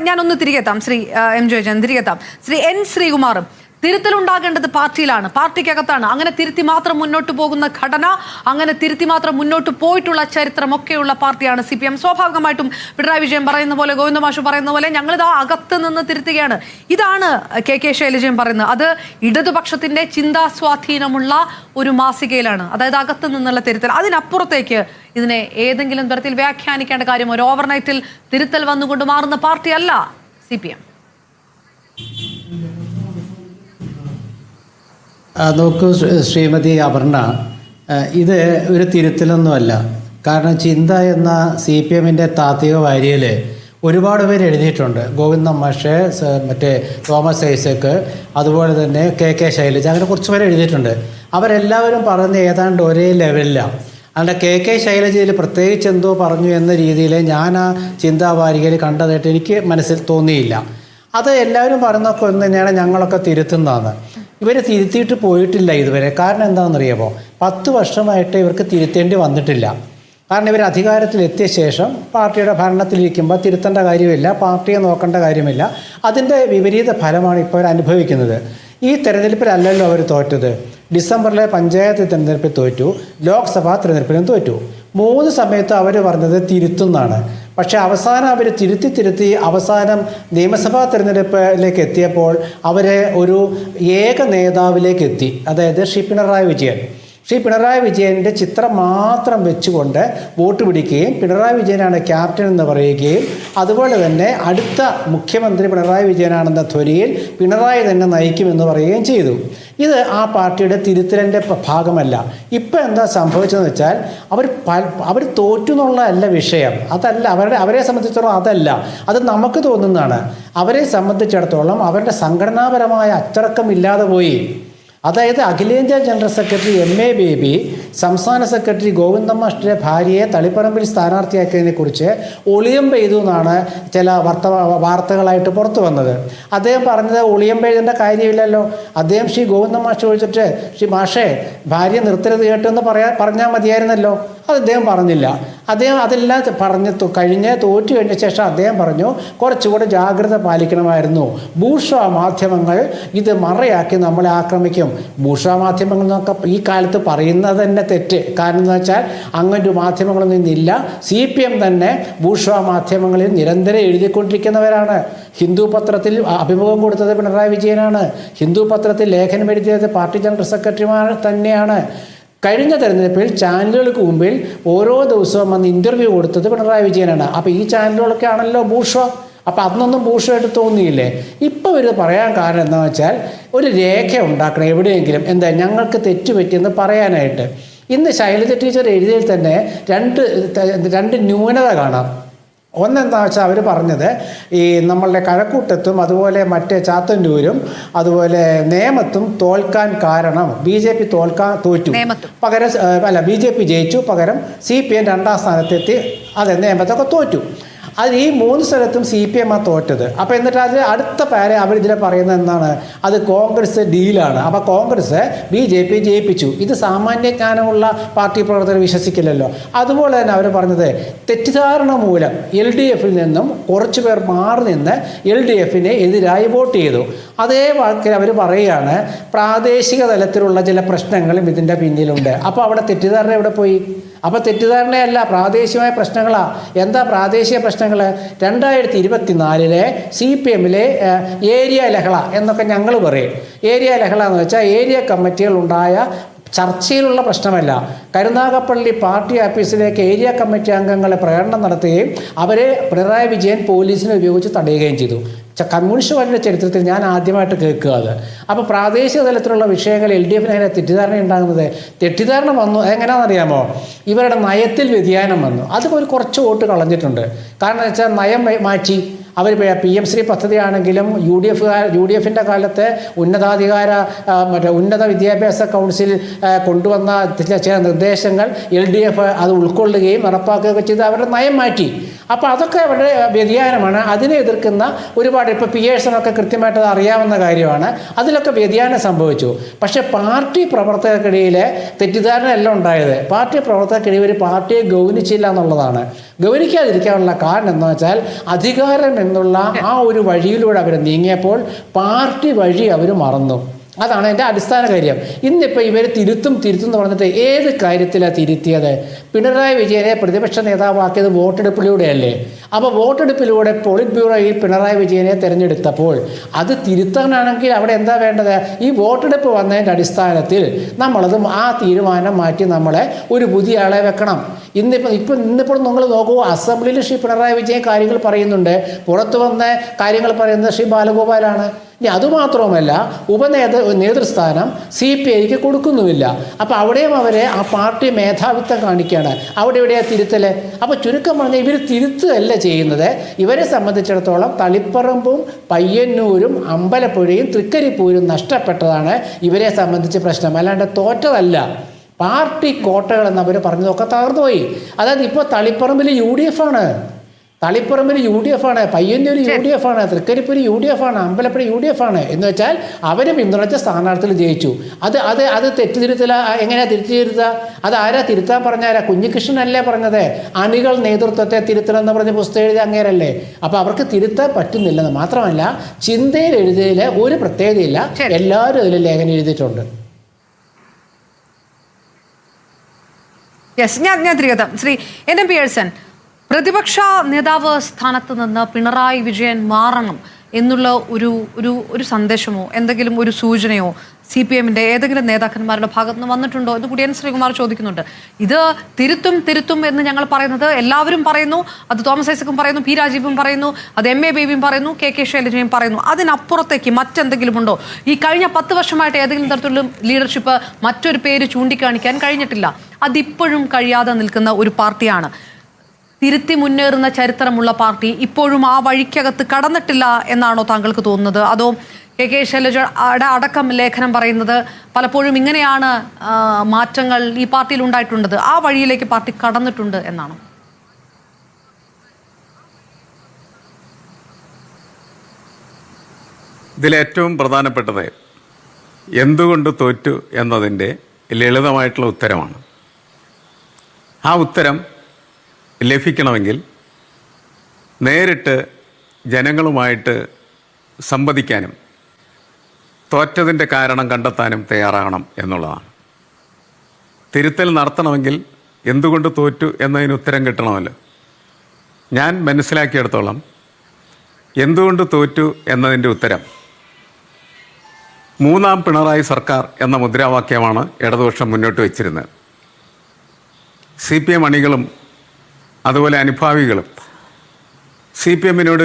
ഞാനൊന്ന് തിരികെത്താം. ശ്രീ എം ജയചന്ദ്രൻ തിരികെത്താം. ശ്രീ N ശ്രീകുമാറും, തിരുത്തലുണ്ടാകേണ്ടത് പാർട്ടിയിലാണ്, പാർട്ടിക്കകത്താണ്. അങ്ങനെ തിരുത്തി മാത്രം മുന്നോട്ട് പോകുന്ന ഘടന, അങ്ങനെ തിരുത്തി മാത്രം മുന്നോട്ട് പോയിട്ടുള്ള ചരിത്രമൊക്കെയുള്ള പാർട്ടിയാണ് CPM. സ്വാഭാവികമായിട്ടും പിണറായി വിജയൻ പറയുന്ന പോലെ, ഗോവിന്ദ മാഷ് പറയുന്ന പോലെ ഞങ്ങളിതാ അകത്ത് നിന്ന് തിരുത്തുകയാണ്. ഇതാണ് KK ശൈലജയും പറയുന്നത്. അത് ഇടതുപക്ഷത്തിന്റെ ചിന്താ സ്വാധീനമുള്ള ഒരു മാസികയിലാണ്, അതായത് അകത്ത് നിന്നുള്ള തിരുത്തൽ. അതിനപ്പുറത്തേക്ക് ഇതിനെ ഏതെങ്കിലും തരത്തിൽ വ്യാഖ്യാനിക്കേണ്ട കാര്യം, ഒരു ഓവർനൈറ്റിൽ തിരുത്തൽ വന്നുകൊണ്ട് മാറുന്ന പാർട്ടിയല്ല CPM. നോക്കൂ ശ്രീമതി അപർണ, ഇത് ഒരു തിരുത്തലൊന്നുമല്ല. കാരണം ചിന്ത എന്ന CPMന്റെ താത്വിക വാരികയിൽ ഒരുപാട് പേര് എഴുതിയിട്ടുണ്ട്. ഗോവിന്ദ മാഷ്, മറ്റേ തോമസ് ഐസക്ക്, അതുപോലെ തന്നെ KK ശൈലജ, അങ്ങനെ കുറച്ച് പേര് എഴുതിയിട്ടുണ്ട്. അവരെല്ലാവരും പറയുന്നത് ഏതാണ്ട് ഒരേ ലെവലിലാണ്. അതുകൊണ്ട് KK ശൈലജയിൽ പ്രത്യേകിച്ച് എന്തോ പറഞ്ഞു എന്ന രീതിയിൽ ഞാൻ ആ ചിന്താവാരികയിൽ കണ്ടതായിട്ട് എനിക്ക് മനസ്സിൽ തോന്നിയില്ല. അത് എല്ലാവരും പറയുന്നതൊക്കെ ഒന്ന് തന്നെയാണ്, ഞങ്ങളൊക്കെ തിരുത്തുന്നതാണ്. ഇവർ തിരുത്തിയിട്ട് പോയിട്ടില്ല ഇതുവരെ. കാരണം എന്താണെന്നറിയാമോ? 10 വർഷമായിട്ട് ഇവർക്ക് തിരുത്തേണ്ടി വന്നിട്ടില്ല. കാരണം ഇവർ അധികാരത്തിലെത്തിയ ശേഷം പാർട്ടിയുടെ ഭരണത്തിലിരിക്കുമ്പോൾ തിരുത്തേണ്ട കാര്യമില്ല, പാർട്ടിയെ നോക്കേണ്ട കാര്യമില്ല. അതിൻ്റെ വിപരീത ഫലമാണ് ഇപ്പോൾ അവർ അനുഭവിക്കുന്നത്. ഈ തെരഞ്ഞെടുപ്പിലല്ലല്ലോ അവർ തോറ്റത്. ഡിസംബറിലെ പഞ്ചായത്ത് തിരഞ്ഞെടുപ്പിൽ തോറ്റു, ലോക്സഭാ തിരഞ്ഞെടുപ്പിലും തോറ്റു. 3 സമയത്ത് അവർ പറഞ്ഞത് തിരുത്തുന്നാണ്. പക്ഷേ അവസാനം അവർ തിരുത്തി അവസാനം നിയമസഭാ തിരഞ്ഞെടുപ്പിലേക്ക് എത്തിയപ്പോൾ അവർ ഒരു ഏക നേതാവിലേക്ക് എത്തി. അതായത് ശ്രീ പിണറായി വിജയൻ. ശ്രീ പിണറായി വിജയൻ്റെ ചിത്രം മാത്രം വെച്ചുകൊണ്ട് വോട്ട് പിടിക്കുകയും പിണറായി വിജയനാണ് ക്യാപ്റ്റൻ എന്ന് പറയുകയും അതുപോലെ തന്നെ അടുത്ത മുഖ്യമന്ത്രി പിണറായി വിജയനാണെന്ന ധ്വനിയിൽ പിണറായി തന്നെ നയിക്കുമെന്ന് പറയുകയും ചെയ്തു. ഇത് ആ പാർട്ടിയുടെ തിരുത്തലിൻ്റെ ഭാഗമല്ല. ഇപ്പം എന്താ സംഭവിച്ചതെന്ന് വെച്ചാൽ അവർ തോറ്റു എന്നുള്ളതല്ല വിഷയം. അതല്ല അവരെ സംബന്ധിച്ചിടത്തോളം അതല്ല, അത് നമുക്ക് തോന്നുന്നതാണ്. അവരെ സംബന്ധിച്ചിടത്തോളം അവരുടെ സംഘടനാപരമായ അച്ചടക്കം ഇല്ലാതെ പോയി. അതായത് അഖിലേന്ത്യാ ജനറൽ സെക്രട്ടറി MA ബേബി സംസ്ഥാന സെക്രട്ടറി ഗോവിന്ദൻ മാസ്റ്ററുടെ ഭാര്യയെ തളിപ്പറമ്പിൽ സ്ഥാനാർത്ഥിയാക്കിയതിനെക്കുറിച്ച് ഒളിയമ്പ് ചെയ്തു എന്നാണ് ചില വാർത്തകളായിട്ട് പുറത്തു വന്നത്. അദ്ദേഹം പറഞ്ഞത് ഒളിയമ്പ് എഴുതേണ്ട കാര്യമില്ലല്ലോ. അദ്ദേഹം ശ്രീ ഗോവിന്ദൻ മാസ്റ്റർ ചോദിച്ചിട്ട് ശ്രീ മാഷേ ഭാര്യ നിർത്തരുത് കേട്ടെന്ന് പറഞ്ഞാൽ മതിയായിരുന്നല്ലോ. അത് അദ്ദേഹം പറഞ്ഞില്ല. അദ്ദേഹം അതെല്ലാം തോറ്റു കഴിഞ്ഞ ശേഷം അദ്ദേഹം പറഞ്ഞു കുറച്ചുകൂടെ ജാഗ്രത പാലിക്കണമായിരുന്നു. ബൂർഷ്വാ മാധ്യമങ്ങൾ ഇത് മറയാക്കി നമ്മളെ ആക്രമിക്കും. ബൂർഷ്വാ മാധ്യമങ്ങൾ എന്നൊക്കെ ഈ കാലത്ത് പറയുന്നത് തന്നെ തെറ്റ്. കാരണം എന്ന് വെച്ചാൽ അങ്ങനൊരു മാധ്യമങ്ങളൊന്നും ഇന്നില്ല. CPM തന്നെ ബൂർഷ്വാ മാധ്യമങ്ങളിൽ നിരന്തരം എഴുതിക്കൊണ്ടിരിക്കുന്നവരാണ്. ഹിന്ദു പത്രത്തിൽ അഭിമുഖം കൊടുത്തത് പിണറായി വിജയനാണ്. ഹിന്ദു പത്രത്തിൽ ലേഖനം എഴുതിയത് പാർട്ടി ജനറൽ സെക്രട്ടറിമാർ തന്നെയാണ്. കഴിഞ്ഞ തെരഞ്ഞെടുപ്പിൽ ചാനലുകൾക്ക് മുമ്പിൽ ഓരോ ദിവസവും വന്ന് ഇൻ്റർവ്യൂ കൊടുത്തത് പിണറായി വിജയനാണ്. അപ്പോൾ ഈ ചാനലുകളൊക്കെ ആണല്ലോ ബൂർഷ്വാ. അപ്പോൾ അന്നൊന്നും ബൂർഷ്വായിട്ട് തോന്നിയില്ലേ? ഇപ്പോൾ ഇവർ പറയാൻ കാരണം എന്താണെന്ന് വെച്ചാൽ ഒരു രേഖ ഉണ്ടാക്കണം എവിടെയെങ്കിലും, എന്താ ഞങ്ങൾക്ക് തെറ്റുപറ്റിയെന്ന് പറയാനായിട്ട്. ഇന്ന് ശൈലജ ടീച്ചർ എഴുതിയതിൽ തന്നെ രണ്ട് ന്യൂനത കാണാം. ഒന്നെന്താ വെച്ചാൽ അവർ പറഞ്ഞത് ഈ നമ്മളുടെ കഴക്കൂട്ടത്തും അതുപോലെ മറ്റേ ചാത്തന്നൂരും അതുപോലെ നേമത്തും തോൽക്കാൻ കാരണം BJP തോറ്റു, പകരം BJP ജയിച്ചു, പകരം CPM 2ാം സ്ഥാനത്തെത്തി. അതെ, നേമത്തൊക്കെ തോറ്റു. അത് ഈ 3 സ്ഥലത്തും CPM തോറ്റത്. അപ്പോൾ എന്നിട്ട് അത് അടുത്ത പേരെ അവരിതിൽ പറയുന്നത് എന്താണ്? അത് കോൺഗ്രസ് ഡീലാണ്. അപ്പോൾ കോൺഗ്രസ് BJP ജയിപ്പിച്ചു. ഇത് സാമാന്യ ജ്ഞാനമുള്ള പാർട്ടി പ്രവർത്തകർ വിശ്വസിക്കില്ലല്ലോ. അതുപോലെ തന്നെ അവർ പറഞ്ഞത് തെറ്റിദ്ധാരണ മൂലം LDFിൽ നിന്നും കുറച്ച് പേർ മാറി നിന്ന് LDFിനെ എതിരായി വോട്ട് ചെയ്തു. അതേ വാക്കിൽ അവർ പറയുകയാണ് പ്രാദേശിക തലത്തിലുള്ള ചില പ്രശ്നങ്ങളും ഇതിൻ്റെ പിന്നിലുണ്ട്. അപ്പോൾ അവിടെ തെറ്റിദ്ധാരണ എവിടെ പോയി? അപ്പോൾ തെറ്റിദ്ധാരണയല്ല, പ്രാദേശികമായ പ്രശ്നങ്ങളാണ്. എന്താ പ്രാദേശിക പ്രശ്നങ്ങൾ? 2024 CPMലെ ഏരിയ ലഹള എന്നൊക്കെ ഞങ്ങൾ പറയും. ഏരിയ ലഹള എന്ന് വെച്ചാൽ ഏരിയ കമ്മിറ്റികളുണ്ടായ ചർച്ചയിലുള്ള പ്രശ്നമല്ല. കരുനാഗപ്പള്ളി പാർട്ടി ഓഫീസിലേക്ക് ഏരിയ കമ്മിറ്റി അംഗങ്ങളെ പ്രകടനം നടത്തുകയും അവരെ പിണറായി വിജയൻ പോലീസിനെ ഉപയോഗിച്ച് തടയുകയും ചെയ്തു. കമ്മ്യൂണിസ്റ്റ് പാർട്ടിയുടെ ചരിത്രത്തിൽ ഞാൻ ആദ്യമായിട്ട് കേൾക്കുക അത്. അപ്പോൾ പ്രാദേശിക തലത്തിലുള്ള വിഷയങ്ങൾ LDFിന് അങ്ങനെ തെറ്റിദ്ധാരണ ഉണ്ടാകുന്നത്. തെറ്റിദ്ധാരണ വന്നു എങ്ങനെയാണെന്നറിയാമോ? ഇവരുടെ നയത്തിൽ വ്യതിയാനം വന്നു. അത് കുറച്ച് വോട്ട് കളഞ്ഞിട്ടുണ്ട്. കാരണം എന്ന് വെച്ചാൽ നയം മാറ്റി. അവർ PM ശ്രീ പദ്ധതി ആണെങ്കിലും UDFിൻ്റെ കാലത്ത് ഉന്നത വിദ്യാഭ്യാസ കൗൺസിൽ കൊണ്ടുവന്ന ചില നിർദ്ദേശങ്ങൾ LDF അത് ഉൾക്കൊള്ളുകയും നടപ്പാക്കുകയൊക്കെ ചെയ്ത് അവരുടെ നയം മാറ്റി. അപ്പോൾ അതൊക്കെ അവരുടെ വ്യതിയാനമാണ്. അതിനെ എതിർക്കുന്ന ഒരുപാട് ഇപ്പോൾ പിയേഴ്സണൊക്കെ കൃത്യമായിട്ട് അത് അറിയാവുന്ന കാര്യമാണ്. അതിലൊക്കെ വ്യതിയാനം സംഭവിച്ചു. പക്ഷേ പാർട്ടി പ്രവർത്തകർക്കിടയിൽ തെറ്റിദ്ധാരണ എല്ലാം ഉണ്ടായത്. പാർട്ടി പ്രവർത്തകർക്കിടയിൽ ഒരു പാർട്ടിയെ ഗൗനിച്ചില്ല എന്നുള്ളതാണ്. ഗൗനിക്കാതിരിക്കാനുള്ള കാരണം എന്ന് വെച്ചാൽ അധികാരം എന്നുള്ള ആ ഒരു വഴിയിലൂടെ അവർ നീങ്ങിയപ്പോൾ പാർട്ടി വഴി അവർ മറന്നു. അതാണ് എൻ്റെ അടിസ്ഥാന കാര്യം. ഇന്നിപ്പോൾ ഇവർ തിരുത്തും എന്ന് പറഞ്ഞിട്ട് ഏത് കാര്യത്തിലാണ് തിരുത്തിയത്? പിണറായി വിജയനെ പ്രതിപക്ഷ നേതാവാക്കിയത് വോട്ടെടുപ്പിലൂടെയല്ലേ? അപ്പോൾ വോട്ടെടുപ്പിലൂടെ പോളിറ്റ് ബ്യൂറോയിൽ പിണറായി വിജയനെ തിരഞ്ഞെടുത്തപ്പോൾ അത് തിരുത്താനാണെങ്കിൽ അവിടെ എന്താ വേണ്ടത്? ഈ വോട്ടെടുപ്പ് വന്നതിൻ്റെ അടിസ്ഥാനത്തിൽ നമ്മളത് ആ തീരുമാനം മാറ്റി നമ്മളെ ഒരു പുതിയ ആളെ വെക്കണം. ഇന്നിപ്പോൾ നിങ്ങൾ നോക്കൂ, അസംബ്ലിയിൽ ശ്രീ പിണറായി വിജയൻ കാര്യങ്ങൾ പറയുന്നുണ്ട്, പുറത്തു വന്ന കാര്യങ്ങൾ പറയുന്നത് ശ്രീ ബാലഗോപാലാണ്. ഇനി അതുമാത്രവുമല്ല, നേതൃസ്ഥാനം CPIക്ക് കൊടുക്കുന്നുമില്ല. അപ്പോൾ അവിടെയും അവരെ ആ പാർട്ടി മേധാവിത്വം കാണിക്കുകയാണ്. അവിടെ എവിടെയാണ് തിരുത്തൽ? അപ്പോൾ ചുരുക്കം പറഞ്ഞാൽ ഇവർ തിരുത്തല്ല ചെയ്യുന്നത്. ഇവരെ സംബന്ധിച്ചിടത്തോളം തളിപ്പറമ്പും പയ്യന്നൂരും അമ്പലപ്പുഴയും തൃക്കരിപ്പൂരും നഷ്ടപ്പെട്ടതാണ് ഇവരെ സംബന്ധിച്ച് പ്രശ്നം. അല്ലാണ്ട് തോറ്റതല്ല. പാർട്ടി കോട്ടകൾ എന്നവർ പറഞ്ഞതൊക്കെ തകർന്നുപോയി. അതായത് ഇപ്പോൾ തളിപ്പറമ്പിൽ UDF ആണ്. തളിപ്പറമ്പിൽ UDF ആണ്, പയ്യന്നൂർ UDF ആണ്, തൃക്കരിപ്പൂർ UDF ആണ്, അമ്പലപ്പുഴ UDF ആണ്. എന്ന് വെച്ചാൽ അവർ പിന്തുണച്ച സ്ഥാനാർത്ഥികൾ ജയിച്ചു. അത് തെറ്റുതിരുത്തല. എങ്ങനെയാ തിരുത്തുക? അത് ആരാ തിരുത്താൻ പറഞ്ഞാരാ? കുഞ്ഞികൃഷ്ണനല്ലേ പറഞ്ഞത്? അണികൾ നേതൃത്വത്തെ തിരുത്തണമെന്ന് പറഞ്ഞ് പുസ്തകം എഴുതി അങ്ങേരല്ലേ. അപ്പോൾ അവർക്ക് തിരുത്താൻ പറ്റുന്നില്ലെന്ന് മാത്രമല്ല, ചിന്തയിൽ എഴുതിയതിൽ ഒരു പ്രത്യേകതയില്ല, എല്ലാവരും അതിൽ ലേഖനം എഴുതിയിട്ടുണ്ട്. ഞാൻ തിരികെ ശ്രീ NM പിയേഴ്സൺ, പ്രതിപക്ഷ നേതാവ് സ്ഥാനത്ത് നിന്ന് പിണറായി വിജയൻ മാറണം എന്നുള്ള ഒരു സന്ദേശമോ എന്തെങ്കിലും ഒരു സൂചനയോ CPM-ന്റെ ഏതെങ്കിലും നേതാക്കന്മാരുടെ ഭാഗത്ത് നിന്ന് വന്നിട്ടുണ്ടോ എന്ന് കൂടി ശ്രീകുമാർ ചോദിക്കുന്നുണ്ട്. ഇത് തിരുത്തും എന്ന് ഞങ്ങൾ പറയുന്നത് എല്ലാവരും പറയുന്നു, അത് തോമസ് ഐസക്കും പറയുന്നു, P. രാജീവും പറയുന്നു, അത് MA ബേബിയും പറയുന്നു, KK ശൈലജയും പറയുന്നു. അതിനപ്പുറത്തേക്ക് മറ്റെന്തെങ്കിലും ഉണ്ടോ? ഈ കഴിഞ്ഞ 10 വർഷമായിട്ട് ഏതെങ്കിലും തരത്തിലുള്ള ലീഡർഷിപ്പ് മറ്റൊരു പേര് ചൂണ്ടിക്കാണിക്കാൻ കഴിഞ്ഞിട്ടില്ല. അതിപ്പോഴും കഴിയാതെ നിൽക്കുന്ന ഒരു പാർട്ടിയാണ്. തിരുത്തി മുന്നേറുന്ന ചരിത്രമുള്ള പാർട്ടി ഇപ്പോഴും ആ വഴിക്കകത്ത് കടന്നിട്ടില്ല എന്നാണോ താങ്കൾക്ക് തോന്നുന്നത്? അതോ KK ശൈലജയുടെ അടക്കം ലേഖനം പറയുന്നത് പലപ്പോഴും ഇങ്ങനെയാണ് മാറ്റങ്ങൾ ഈ പാർട്ടിയിൽ ഉണ്ടായിട്ടുള്ളത്, ആ വഴിയിലേക്ക് പാർട്ടി കടന്നിട്ടുണ്ട് എന്നാണോ? ഇതിലേറ്റവും പ്രധാനപ്പെട്ടത് എന്തുകൊണ്ട് തോറ്റു എന്നതിൻ്റെ ലളിതമായിട്ടുള്ള ഉത്തരമാണ്. ആ ഉത്തരം ലഭിക്കണമെങ്കിൽ നേരിട്ട് ജനങ്ങളുമായിട്ട് സംവദിക്കാനും തോറ്റതിൻ്റെ കാരണം കണ്ടെത്താനും തയ്യാറാകണം എന്നുള്ളതാണ്. തിരുത്തൽ നടത്തണമെങ്കിൽ എന്തുകൊണ്ട് തോറ്റു എന്നതിന് ഉത്തരം കിട്ടണമല്ലോ. ഞാൻ മനസ്സിലാക്കിയെടുത്തോളം എന്തുകൊണ്ട് തോറ്റു എന്നതിൻ്റെ ഉത്തരം മൂന്നാം പിണറായി സർക്കാർ എന്ന മുദ്രാവാക്യമാണ് ഇടതുപക്ഷം മുന്നോട്ട് വച്ചിരുന്നത്. CPM അണികളും അതുപോലെ അനുഭാവികളും CPM-നോട്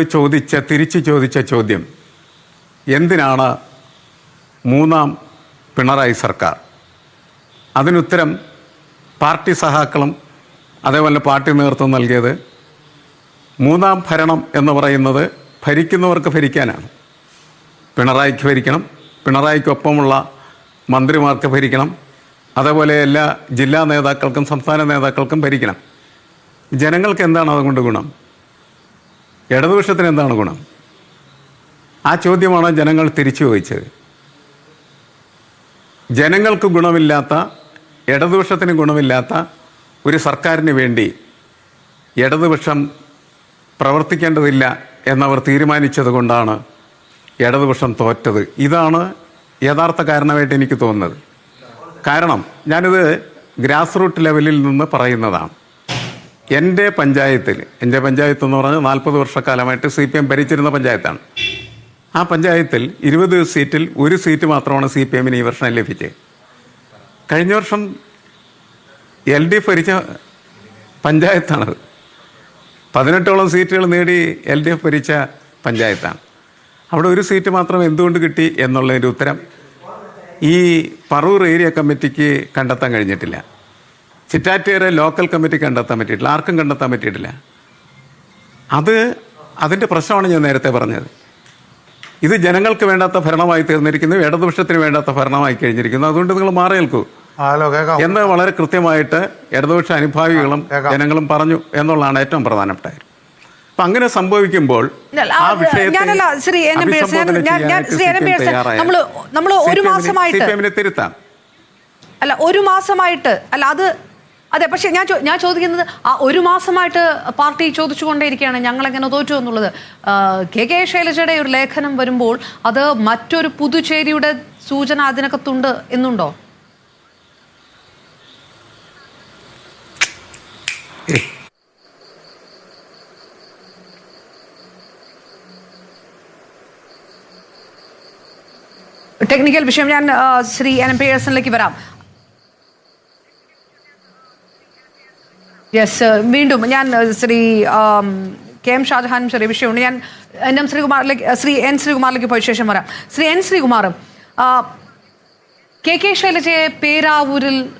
തിരിച്ചു ചോദിച്ച ചോദ്യം, എന്തിനാണ് മൂന്നാം പിണറായി സർക്കാർ? അതിനുത്തരം പാർട്ടി സഹാക്കളും അതേപോലെ പാർട്ടി നേതൃത്വം നൽകിയത് മൂന്നാം ഭരണം എന്ന് പറയുന്നത് ഭരിക്കുന്നവർക്ക് ഭരിക്കാനാണ്. പിണറായിക്ക് ഭരിക്കണം, പിണറായിക്കൊപ്പമുള്ള മന്ത്രിമാർക്ക് ഭരിക്കണം, അതേപോലെ എല്ലാ ജില്ലാ നേതാക്കൾക്കും സംസ്ഥാന നേതാക്കൾക്കും ഭരിക്കണം. ജനങ്ങൾക്ക് എന്താണ് അതുകൊണ്ട് ഗുണം? ഇടതുപക്ഷത്തിന് എന്താണ് ഗുണം? ആ ചോദ്യമാണ് ജനങ്ങൾ തിരിച്ചു ചോദിച്ചത്. ജനങ്ങൾക്ക് ഗുണമില്ലാത്ത, ഇടതുപക്ഷത്തിന് ഗുണമില്ലാത്ത ഒരു സർക്കാരിന് വേണ്ടി ഇടതുപക്ഷം പ്രവർത്തിക്കേണ്ടതില്ല എന്നവർ തീരുമാനിച്ചത് കൊണ്ടാണ് ഇടതുപക്ഷം തോറ്റത്. ഇതാണ് യഥാർത്ഥ കാരണമായിട്ട് എനിക്ക് തോന്നുന്നത്. കാരണം ഞാനിത് ഗ്രാസ് റൂട്ട് ലെവലിൽ നിന്ന് പറയുന്നതാണ്. എൻ്റെ പഞ്ചായത്ത് എന്ന് പറഞ്ഞാൽ 40 വർഷക്കാലമായിട്ട് CPM ഭരിച്ചിരുന്ന പഞ്ചായത്താണ്. ആ പഞ്ചായത്തിൽ 20 സീറ്റിൽ 1 സീറ്റ് മാത്രമാണ് CPM-ന് ഈ വർഷം ലഭിച്ചത്. കഴിഞ്ഞ വർഷം LDF ഭരിച്ച പഞ്ചായത്താണത്. 18ഓളം സീറ്റുകൾ നേടി LDF ഭരിച്ച പഞ്ചായത്താണ്. അവിടെ 1 സീറ്റ് മാത്രം എന്തുകൊണ്ട് കിട്ടി എന്നുള്ളതിൻ്റെ ഉത്തരം ഈ പറവൂർ ഏരിയ കമ്മിറ്റിക്ക് കണ്ടെത്താൻ കഴിഞ്ഞിട്ടില്ല. ചിറ്റാറ്റുകര ലോക്കൽ കമ്മിറ്റി കണ്ടെത്താൻ പറ്റിയിട്ടില്ല, ആർക്കും കണ്ടെത്താൻ പറ്റിയിട്ടില്ല. അതിൻ്റെ പ്രശ്നമാണ് ഞാൻ നേരത്തെ പറഞ്ഞത്. ഇത് ജനങ്ങൾക്ക് വേണ്ടാത്ത ഭരണമായി തീർന്നിരിക്കുന്നു, ഇടതുപക്ഷത്തിന് വേണ്ടാത്ത ഭരണമായി കഴിഞ്ഞിരിക്കുന്നു. അതുകൊണ്ട് നിങ്ങൾ മാറി നിൽക്കൂ എന്ന് വളരെ കൃത്യമായിട്ട് ഇടതുപക്ഷ അനുഭാവികളും ജനങ്ങളും പറഞ്ഞു എന്നുള്ളതാണ് ഏറ്റവും പ്രധാനപ്പെട്ട കാര്യം. അപ്പം അങ്ങനെ സംഭവിക്കുമ്പോൾ ആ വിഷയത്തെ തിരുത്താം. അല്ല, ഒരു മാസമായിട്ട് അല്ല അത് അതെ. പക്ഷെ ഞാൻ ചോദിക്കുന്നത്, ആ 1 മാസമായിട്ട് പാർട്ടി ചോദിച്ചുകൊണ്ടേയിരിക്കുകയാണ് ഞങ്ങളെങ്ങനെ തോറ്റു എന്നുള്ളത്. KK ശൈലജയുടെ ഒരു ലേഖനം വരുമ്പോൾ അത് മറ്റൊരു പുതുച്ചേരിയുടെ സൂചന അതിനകത്തുണ്ട് എന്നുണ്ടോ? ടെക്നിക്കൽ വിഷയം. ഞാൻ ശ്രീ NM പിയേഴ്സണിലേക്ക് വരാം. യെസ്, വീണ്ടും ഞാൻ ശ്രീ KM ഷാജഹാനും ചെറിയ വിഷയമുണ്ട്. ഞാൻ ശ്രീ N ശ്രീകുമാറിലേക്ക് പോയ ശേഷം വരാം. ശ്രീ N ശ്രീകുമാറും KK ശൈലജയെ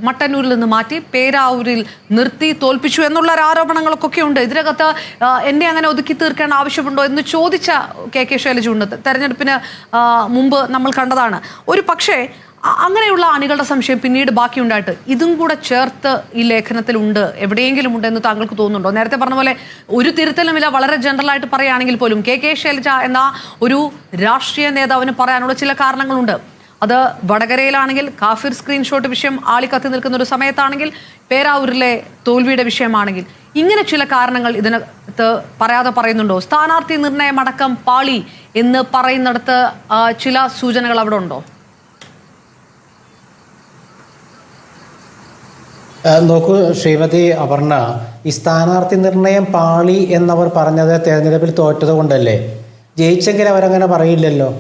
മട്ടന്നൂരിൽ നിന്ന് മാറ്റി പേരാവൂരിൽ നിർത്തി തോൽപ്പിച്ചു എന്നുള്ള ആരോപണങ്ങളൊക്കെ ഉണ്ട്. ഇതിനകത്ത് എന്നെ അങ്ങനെ ഒതുക്കി തീർക്കേണ്ട ആവശ്യമുണ്ടോ എന്ന് ചോദിച്ച KK ശൈലജ ഉണ്ട്. തെരഞ്ഞെടുപ്പിന് മുമ്പ് നമ്മൾ കണ്ടതാണ്. ഒരു പക്ഷേ അങ്ങനെയുള്ള അണികളുടെ സംശയം പിന്നീട് ബാക്കിയുണ്ടായിട്ട് ഇതും കൂടെ ചേർത്ത് ഈ ലേഖനത്തിലുണ്ട്, എവിടെയെങ്കിലും ഉണ്ടെന്ന് താങ്കൾക്ക് തോന്നുന്നുണ്ടോ? നേരത്തെ പറഞ്ഞ പോലെ ഒരു തിരുത്തലുമില്ല, വളരെ ജനറൽ ആയിട്ട് പറയുകയാണെങ്കിൽ പോലും കെ ശൈലജ എന്ന ഒരു രാഷ്ട്രീയ നേതാവിന് പറയാനുള്ള ചില കാരണങ്ങളുണ്ട്. അത് വടകരയിലാണെങ്കിൽ കാഫിർ സ്ക്രീൻഷോട്ട് വിഷയം ആളിക്കത്തി നിൽക്കുന്ന ഒരു സമയത്താണെങ്കിൽ, പേരാവൂരിലെ തോൽവിയുടെ വിഷയമാണെങ്കിൽ, ഇങ്ങനെ ചില കാരണങ്ങൾ ഇതിനകത്ത് പറയാതെ പറയുന്നുണ്ടോ? സ്ഥാനാർത്ഥി നിർണയം അടക്കം പാളി എന്ന് പറയുന്നിടത്ത് ചില സൂചനകൾ അവിടെ ഉണ്ടോ? നോക്കൂ ശ്രീമതി അപർണ, ഈ സ്ഥാനാർത്ഥി നിർണയം പാളി എന്നവർ പറഞ്ഞത് തെരഞ്ഞെടുപ്പിൽ തോറ്റത് കൊണ്ടല്ലേ? ജയിച്ചെങ്കിൽ അവരങ്ങനെ പറയില്ലല്ലോ.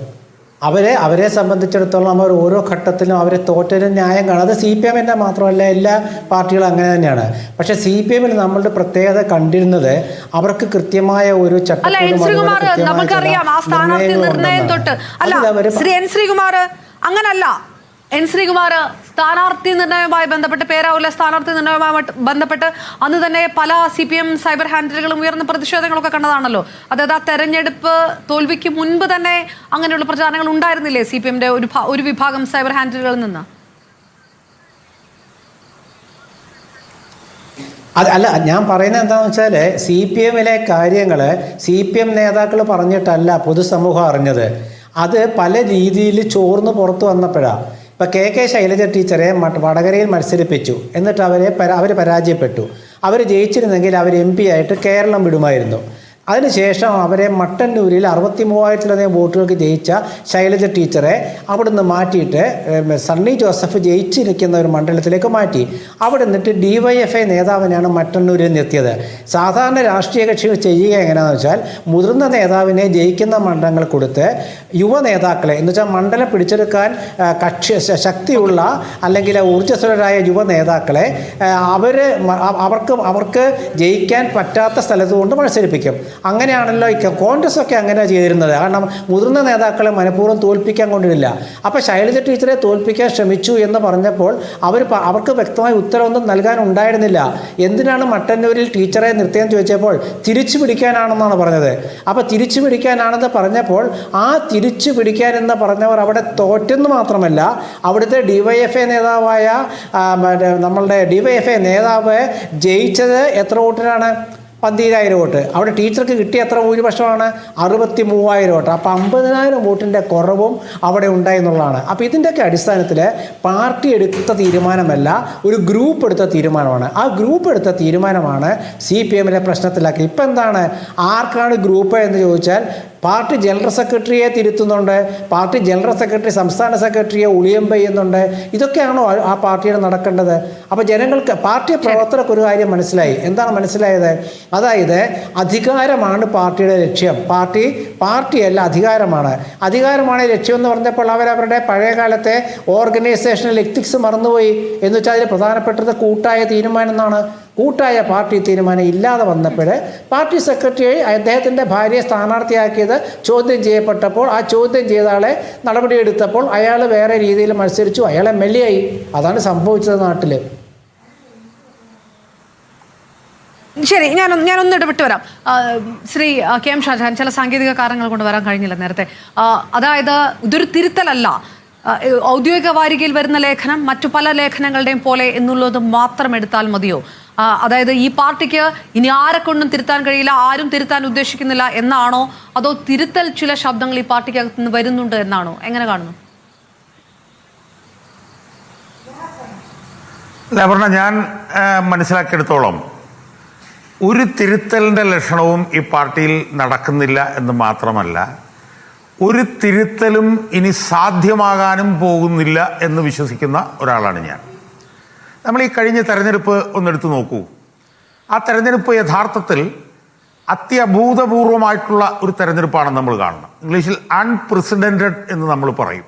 അവരെ സംബന്ധിച്ചിടത്തോളം അവർ ഓരോ ഘട്ടത്തിലും അവരെ തോറ്റതിന് ന്യായം കാണും. അത് CPM മാത്രമല്ല, എല്ലാ പാർട്ടികളും അങ്ങനെ തന്നെയാണ്. പക്ഷെ CPM നമ്മളുടെ പ്രത്യേകത കണ്ടിരുന്നത് അവർക്ക് കൃത്യമായ ഒരു ശ്രീകുമാർ സ്ഥാനാർത്ഥി നിർണയവുമായി ബന്ധപ്പെട്ട്, പേരാവൂരിലെ സ്ഥാനാർത്ഥി നിർണയവുമായി ബന്ധപ്പെട്ട് അന്ന് തന്നെ പല CPM സൈബർ ഹാൻഡിലുകളും ഉയർന്ന പ്രതിഷേധങ്ങളൊക്കെ കണ്ടതാണല്ലോ. അതായത് ആ തെരഞ്ഞെടുപ്പ് തോൽവിക്ക് മുൻപ് തന്നെ അങ്ങനെയുള്ള പ്രചാരണങ്ങൾ ഉണ്ടായിരുന്നില്ലേ CPMന്റെ ഒരു വിഭാഗം സൈബർ ഹാൻഡിലുകളിൽ നിന്ന്? അല്ല, ഞാൻ പറയുന്നത് എന്താണെന്ന് വെച്ചാൽ CPMലെ കാര്യങ്ങൾ CPM നേതാക്കൾ പറഞ്ഞിട്ടല്ല പൊതുസമൂഹം അറിഞ്ഞത്. അത് പല രീതിയിൽ ചോർന്ന് പുറത്തു വന്നപ്പോഴാണ്. ഇപ്പോൾ കെ ശൈലജ ടീച്ചറെ വടകരയിൽ മത്സരിപ്പിച്ചു, എന്നിട്ട് അവർ പരാജയപ്പെട്ടു. അവർ ജയിച്ചിരുന്നെങ്കിൽ അവർ MP ആയിട്ട് കേരളം വിടുമായിരുന്നു. അതിനുശേഷം അവരെ മട്ടന്നൂരിൽ 63,000-ലധികം വോട്ടുകൾക്ക് ജയിച്ച ശൈലജ ടീച്ചറെ അവിടുന്ന് മാറ്റിയിട്ട് സണ്ണി ജോസഫ് ജയിച്ചിരിക്കുന്ന ഒരു മണ്ഡലത്തിലേക്ക് മാറ്റി. അവിടെ നിന്നിട്ട് DYFI നേതാവിനെയാണ് മട്ടന്നൂരിൽ നിർത്തിയത്. സാധാരണ രാഷ്ട്രീയ കക്ഷികൾ ചെയ്യുക എങ്ങനെയാണെന്ന് വെച്ചാൽ, മുതിർന്ന നേതാവിനെ ജയിക്കുന്ന മണ്ഡലങ്ങൾ കൊടുത്ത് യുവ നേതാക്കളെ, എന്ന് വെച്ചാൽ മണ്ഡലം പിടിച്ചെടുക്കാൻ ശക്തിയുള്ള അല്ലെങ്കിൽ ഊർജ്ജസ്വലരായ യുവ നേതാക്കളെ അവർക്ക് ജയിക്കാൻ പറ്റാത്ത സ്ഥലത്തുകൊണ്ട് മത്സരിപ്പിക്കും. അങ്ങനെയാണല്ലോ കോൺഗ്രസ് ഒക്കെ അങ്ങനെ ചെയ്തിരുന്നത്. കാരണം മുതിർന്ന നേതാക്കളെ മനഃപൂർവ്വം തോൽപ്പിക്കാൻ കൊണ്ടിരില്ല. അപ്പോൾ ശൈലജ ടീച്ചറെ തോൽപ്പിക്കാൻ ശ്രമിച്ചു എന്ന് പറഞ്ഞപ്പോൾ അവർക്ക് വ്യക്തമായ ഉത്തരവൊന്നും നൽകാനുണ്ടായിരുന്നില്ല. എന്തിനാണ് മട്ടന്നൂരിൽ ടീച്ചറെ നിർത്തിയെന്ന് ചോദിച്ചപ്പോൾ തിരിച്ചു പിടിക്കാനാണെന്നാണ് പറഞ്ഞത്. അപ്പോൾ തിരിച്ചു പിടിക്കാനാണെന്ന് പറഞ്ഞപ്പോൾ ആ തിരിച്ചു പിടിക്കാനെന്ന് പറഞ്ഞവർ അവിടെ തോറ്റെന്ന് മാത്രമല്ല, അവിടുത്തെ DYFI നേതാവായ നമ്മളുടെ DYFI നേതാവ് ജയിച്ചത് എത്ര വോട്ടിനാണ്? 12,000 വോട്ട്. അവിടെ ടീച്ചർക്ക് കിട്ടിയ എത്ര ഭൂരിപക്ഷമാണ്? 63,000 വോട്ട്. അപ്പോൾ 50,000 വോട്ടിൻ്റെ കുറവും അവിടെ ഉണ്ടായി എന്നുള്ളതാണ്. അപ്പോൾ ഇതിൻ്റെയൊക്കെ അടിസ്ഥാനത്തിൽ പാർട്ടി എടുത്ത തീരുമാനമല്ല, ഒരു ഗ്രൂപ്പ് എടുത്ത തീരുമാനമാണ്. ആ ഗ്രൂപ്പ് എടുത്ത തീരുമാനമാണ് CPMലെ പ്രശ്നത്തിലാക്കി. ഇപ്പം എന്താണ്, ആർക്കാണ് ഗ്രൂപ്പ് എന്ന് ചോദിച്ചാൽ, പാർട്ടി ജനറൽ സെക്രട്ടറിയെ തിരുത്തുന്നുണ്ട്, പാർട്ടി ജനറൽ സെക്രട്ടറി സംസ്ഥാന സെക്രട്ടറിയെ ഉളിയം ചെയ്യുന്നുണ്ട്. ഇതൊക്കെയാണോ ആ പാർട്ടിയുടെ നടക്കേണ്ടത്? അപ്പോൾ ജനങ്ങൾക്ക്, പാർട്ടി പ്രവർത്തകർക്ക് ഒരു കാര്യം മനസ്സിലായി. എന്താണ് മനസ്സിലായത്? അതായത് അധികാരമാണ് പാർട്ടിയുടെ ലക്ഷ്യം. പാർട്ടിയല്ല, അധികാരമാണ് ലക്ഷ്യം എന്ന് പറഞ്ഞപ്പോൾ അവരവരുടെ പഴയകാലത്തെ ഓർഗനൈസേഷണൽ എത്തിക്സ് മറന്നുപോയി. എന്ന് വെച്ചാൽ അതിൽ പ്രധാനപ്പെട്ടത് കൂട്ടായ തീരുമാനം എന്നാണ്. കൂട്ടായ പാർട്ടി തീരുമാനം ഇല്ലാതെ വന്നപ്പോൾ പാർട്ടി സെക്രട്ടറി അദ്ദേഹത്തിൻ്റെ ഭാര്യയെ സ്ഥാനാർത്ഥിയാക്കിയത് ചോദ്യം ചെയ്യപ്പെട്ടപ്പോൾ ആ ചോദ്യം ചെയ്ത ആളെ നടപടിയെടുത്തപ്പോൾ അയാൾ വേറെ രീതിയിൽ മത്സരിച്ചു, അയാൾ MLA ആയി. അതാണ് സംഭവിച്ചത് നാട്ടിൽ. ശരി, ഞാനൊന്ന് ഇടപെട്ട് വരാം. ശ്രീ KM ഷാജഹാൻ, ചില സാങ്കേതിക കാരണങ്ങൾ കൊണ്ട് വരാൻ കഴിഞ്ഞില്ല നേരത്തെ. അതായത് ഇതൊരു തിരുത്തലല്ല, ഔദ്യോഗിക വാരികയിൽ വരുന്ന ലേഖനം മറ്റു പല ലേഖനങ്ങളുടെയും പോലെ എന്നുള്ളത് മാത്രം എടുത്താൽ മതിയോ? അതായത് ഈ പാർട്ടിക്ക് ഇനി ആരെ കൊണ്ടും തിരുത്താൻ കഴിയില്ല, ആരും തിരുത്താൻ ഉദ്ദേശിക്കുന്നില്ല എന്നാണോ? അതോ തിരുത്തൽ ചില ശബ്ദങ്ങൾ ഈ പാർട്ടിക്കകത്ത് നിന്ന് വരുന്നുണ്ട് എന്നാണോ? എങ്ങനെ കാണുന്നു? പറഞ്ഞ ഞാൻ മനസ്സിലാക്കിയെടുത്തോളം ഒരു തിരുത്തലിൻ്റെ ലക്ഷണവും ഈ പാർട്ടിയിൽ നടക്കുന്നില്ല എന്ന് മാത്രമല്ല, ഒരു തിരുത്തലും ഇനി സാധ്യമാകാനും പോകുന്നില്ല എന്ന് വിശ്വസിക്കുന്ന ഒരാളാണ് ഞാൻ. നമ്മൾ ഈ കഴിഞ്ഞ തെരഞ്ഞെടുപ്പ് ഒന്നെടുത്ത് നോക്കൂ. ആ തെരഞ്ഞെടുപ്പ് യഥാർത്ഥത്തിൽ അത്യഭൂതപൂർവമായിട്ടുള്ള ഒരു തെരഞ്ഞെടുപ്പാണെന്ന് നമ്മൾ കാണണം. ഇംഗ്ലീഷിൽ അൺപ്രസിഡൻറ്റഡ് എന്ന് നമ്മൾ പറയും.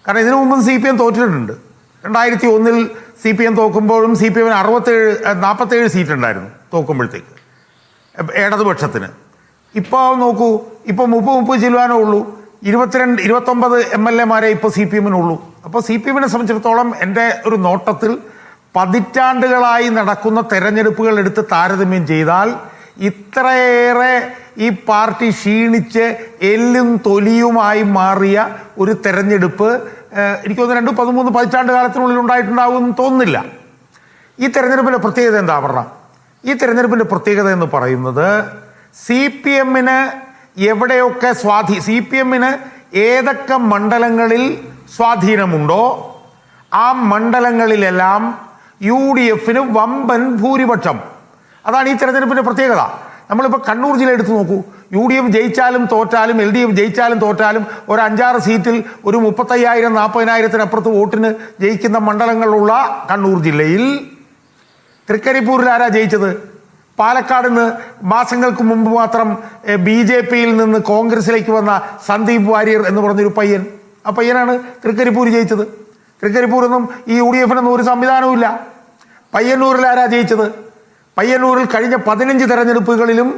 കാരണം ഇതിനു മുമ്പും CPM തോറ്റിട്ടുണ്ട്. 2001 CPM തോക്കുമ്പോഴും CPMന് 47 സീറ്റ് ഉണ്ടായിരുന്നു തോക്കുമ്പോഴത്തേക്ക് ഇടതുപക്ഷത്തിന്. ഇപ്പോൾ നോക്കൂ, ഇപ്പോൾ 30 ചിലവാനേ ഉള്ളൂ. 29 MLA ഇപ്പോൾ CPMനുള്ളൂ. അപ്പോൾ CPMനെ സംബന്ധിച്ചിടത്തോളം എൻ്റെ ഒരു നോട്ടത്തിൽ പതിറ്റാണ്ടുകളായി നടക്കുന്ന തെരഞ്ഞെടുപ്പുകൾ എടുത്ത് താരതമ്യം ചെയ്താൽ ഇത്രയേറെ ഈ പാർട്ടി ക്ഷീണിച്ച് എല്ലും തൊലിയുമായി മാറിയ ഒരു തെരഞ്ഞെടുപ്പ് എനിക്ക് തോന്നുന്നു 2-13 പതിറ്റാണ്ട് കാലത്തിനുള്ളിൽ ഉണ്ടായിട്ടുണ്ടാവുമെന്ന് തോന്നുന്നില്ല. ഈ തെരഞ്ഞെടുപ്പിൻ്റെ പ്രത്യേകത എന്താ പറഞ്ഞാൽ, ഈ തെരഞ്ഞെടുപ്പിൻ്റെ പ്രത്യേകത എന്ന് പറയുന്നത് CPM-ന് എവിടെയൊക്കെ CPM-ന് ഏതൊക്കെ മണ്ഡലങ്ങളിൽ സ്വാധീനമുണ്ടോ ആ മണ്ഡലങ്ങളിലെല്ലാം UDF-ന് വമ്പൻ ഭൂരിപക്ഷം. അതാണ് ഈ തെരഞ്ഞെടുപ്പിൻ്റെ പ്രത്യേകത. നമ്മളിപ്പോൾ കണ്ണൂർ ജില്ല എടുത്തു നോക്കൂ. UDF ജയിച്ചാലും തോറ്റാലും LDF ജയിച്ചാലും തോറ്റാലും ഒരു 5-6 സീറ്റിൽ ഒരു 35,000-40,000-അപ്പുറത്ത് വോട്ടിന് ജയിക്കുന്ന മണ്ഡലങ്ങളുള്ള കണ്ണൂർ ജില്ലയിൽ തൃക്കരിപ്പൂരിൽ ആരാ ജയിച്ചത്? പാലക്കാട് നിന്ന് മാസങ്ങൾക്ക് മുമ്പ് മാത്രം BJP-യിൽ നിന്ന് കോൺഗ്രസിലേക്ക് വന്ന സന്ദീപ് വാര്യർ എന്ന് പറഞ്ഞൊരു പയ്യൻ, ആ പയ്യനാണ് തൃക്കരിപ്പൂർ ജയിച്ചത്. തൃക്കരിപ്പൂരൊന്നും ഈ UDF-നൊന്നും ഒരു സംവിധാനവും ഇല്ല. പയ്യന്നൂരിൽ ആരാ ജയിച്ചത്? പയ്യന്നൂരിൽ കഴിഞ്ഞ 15 തെരഞ്ഞെടുപ്പുകളിലും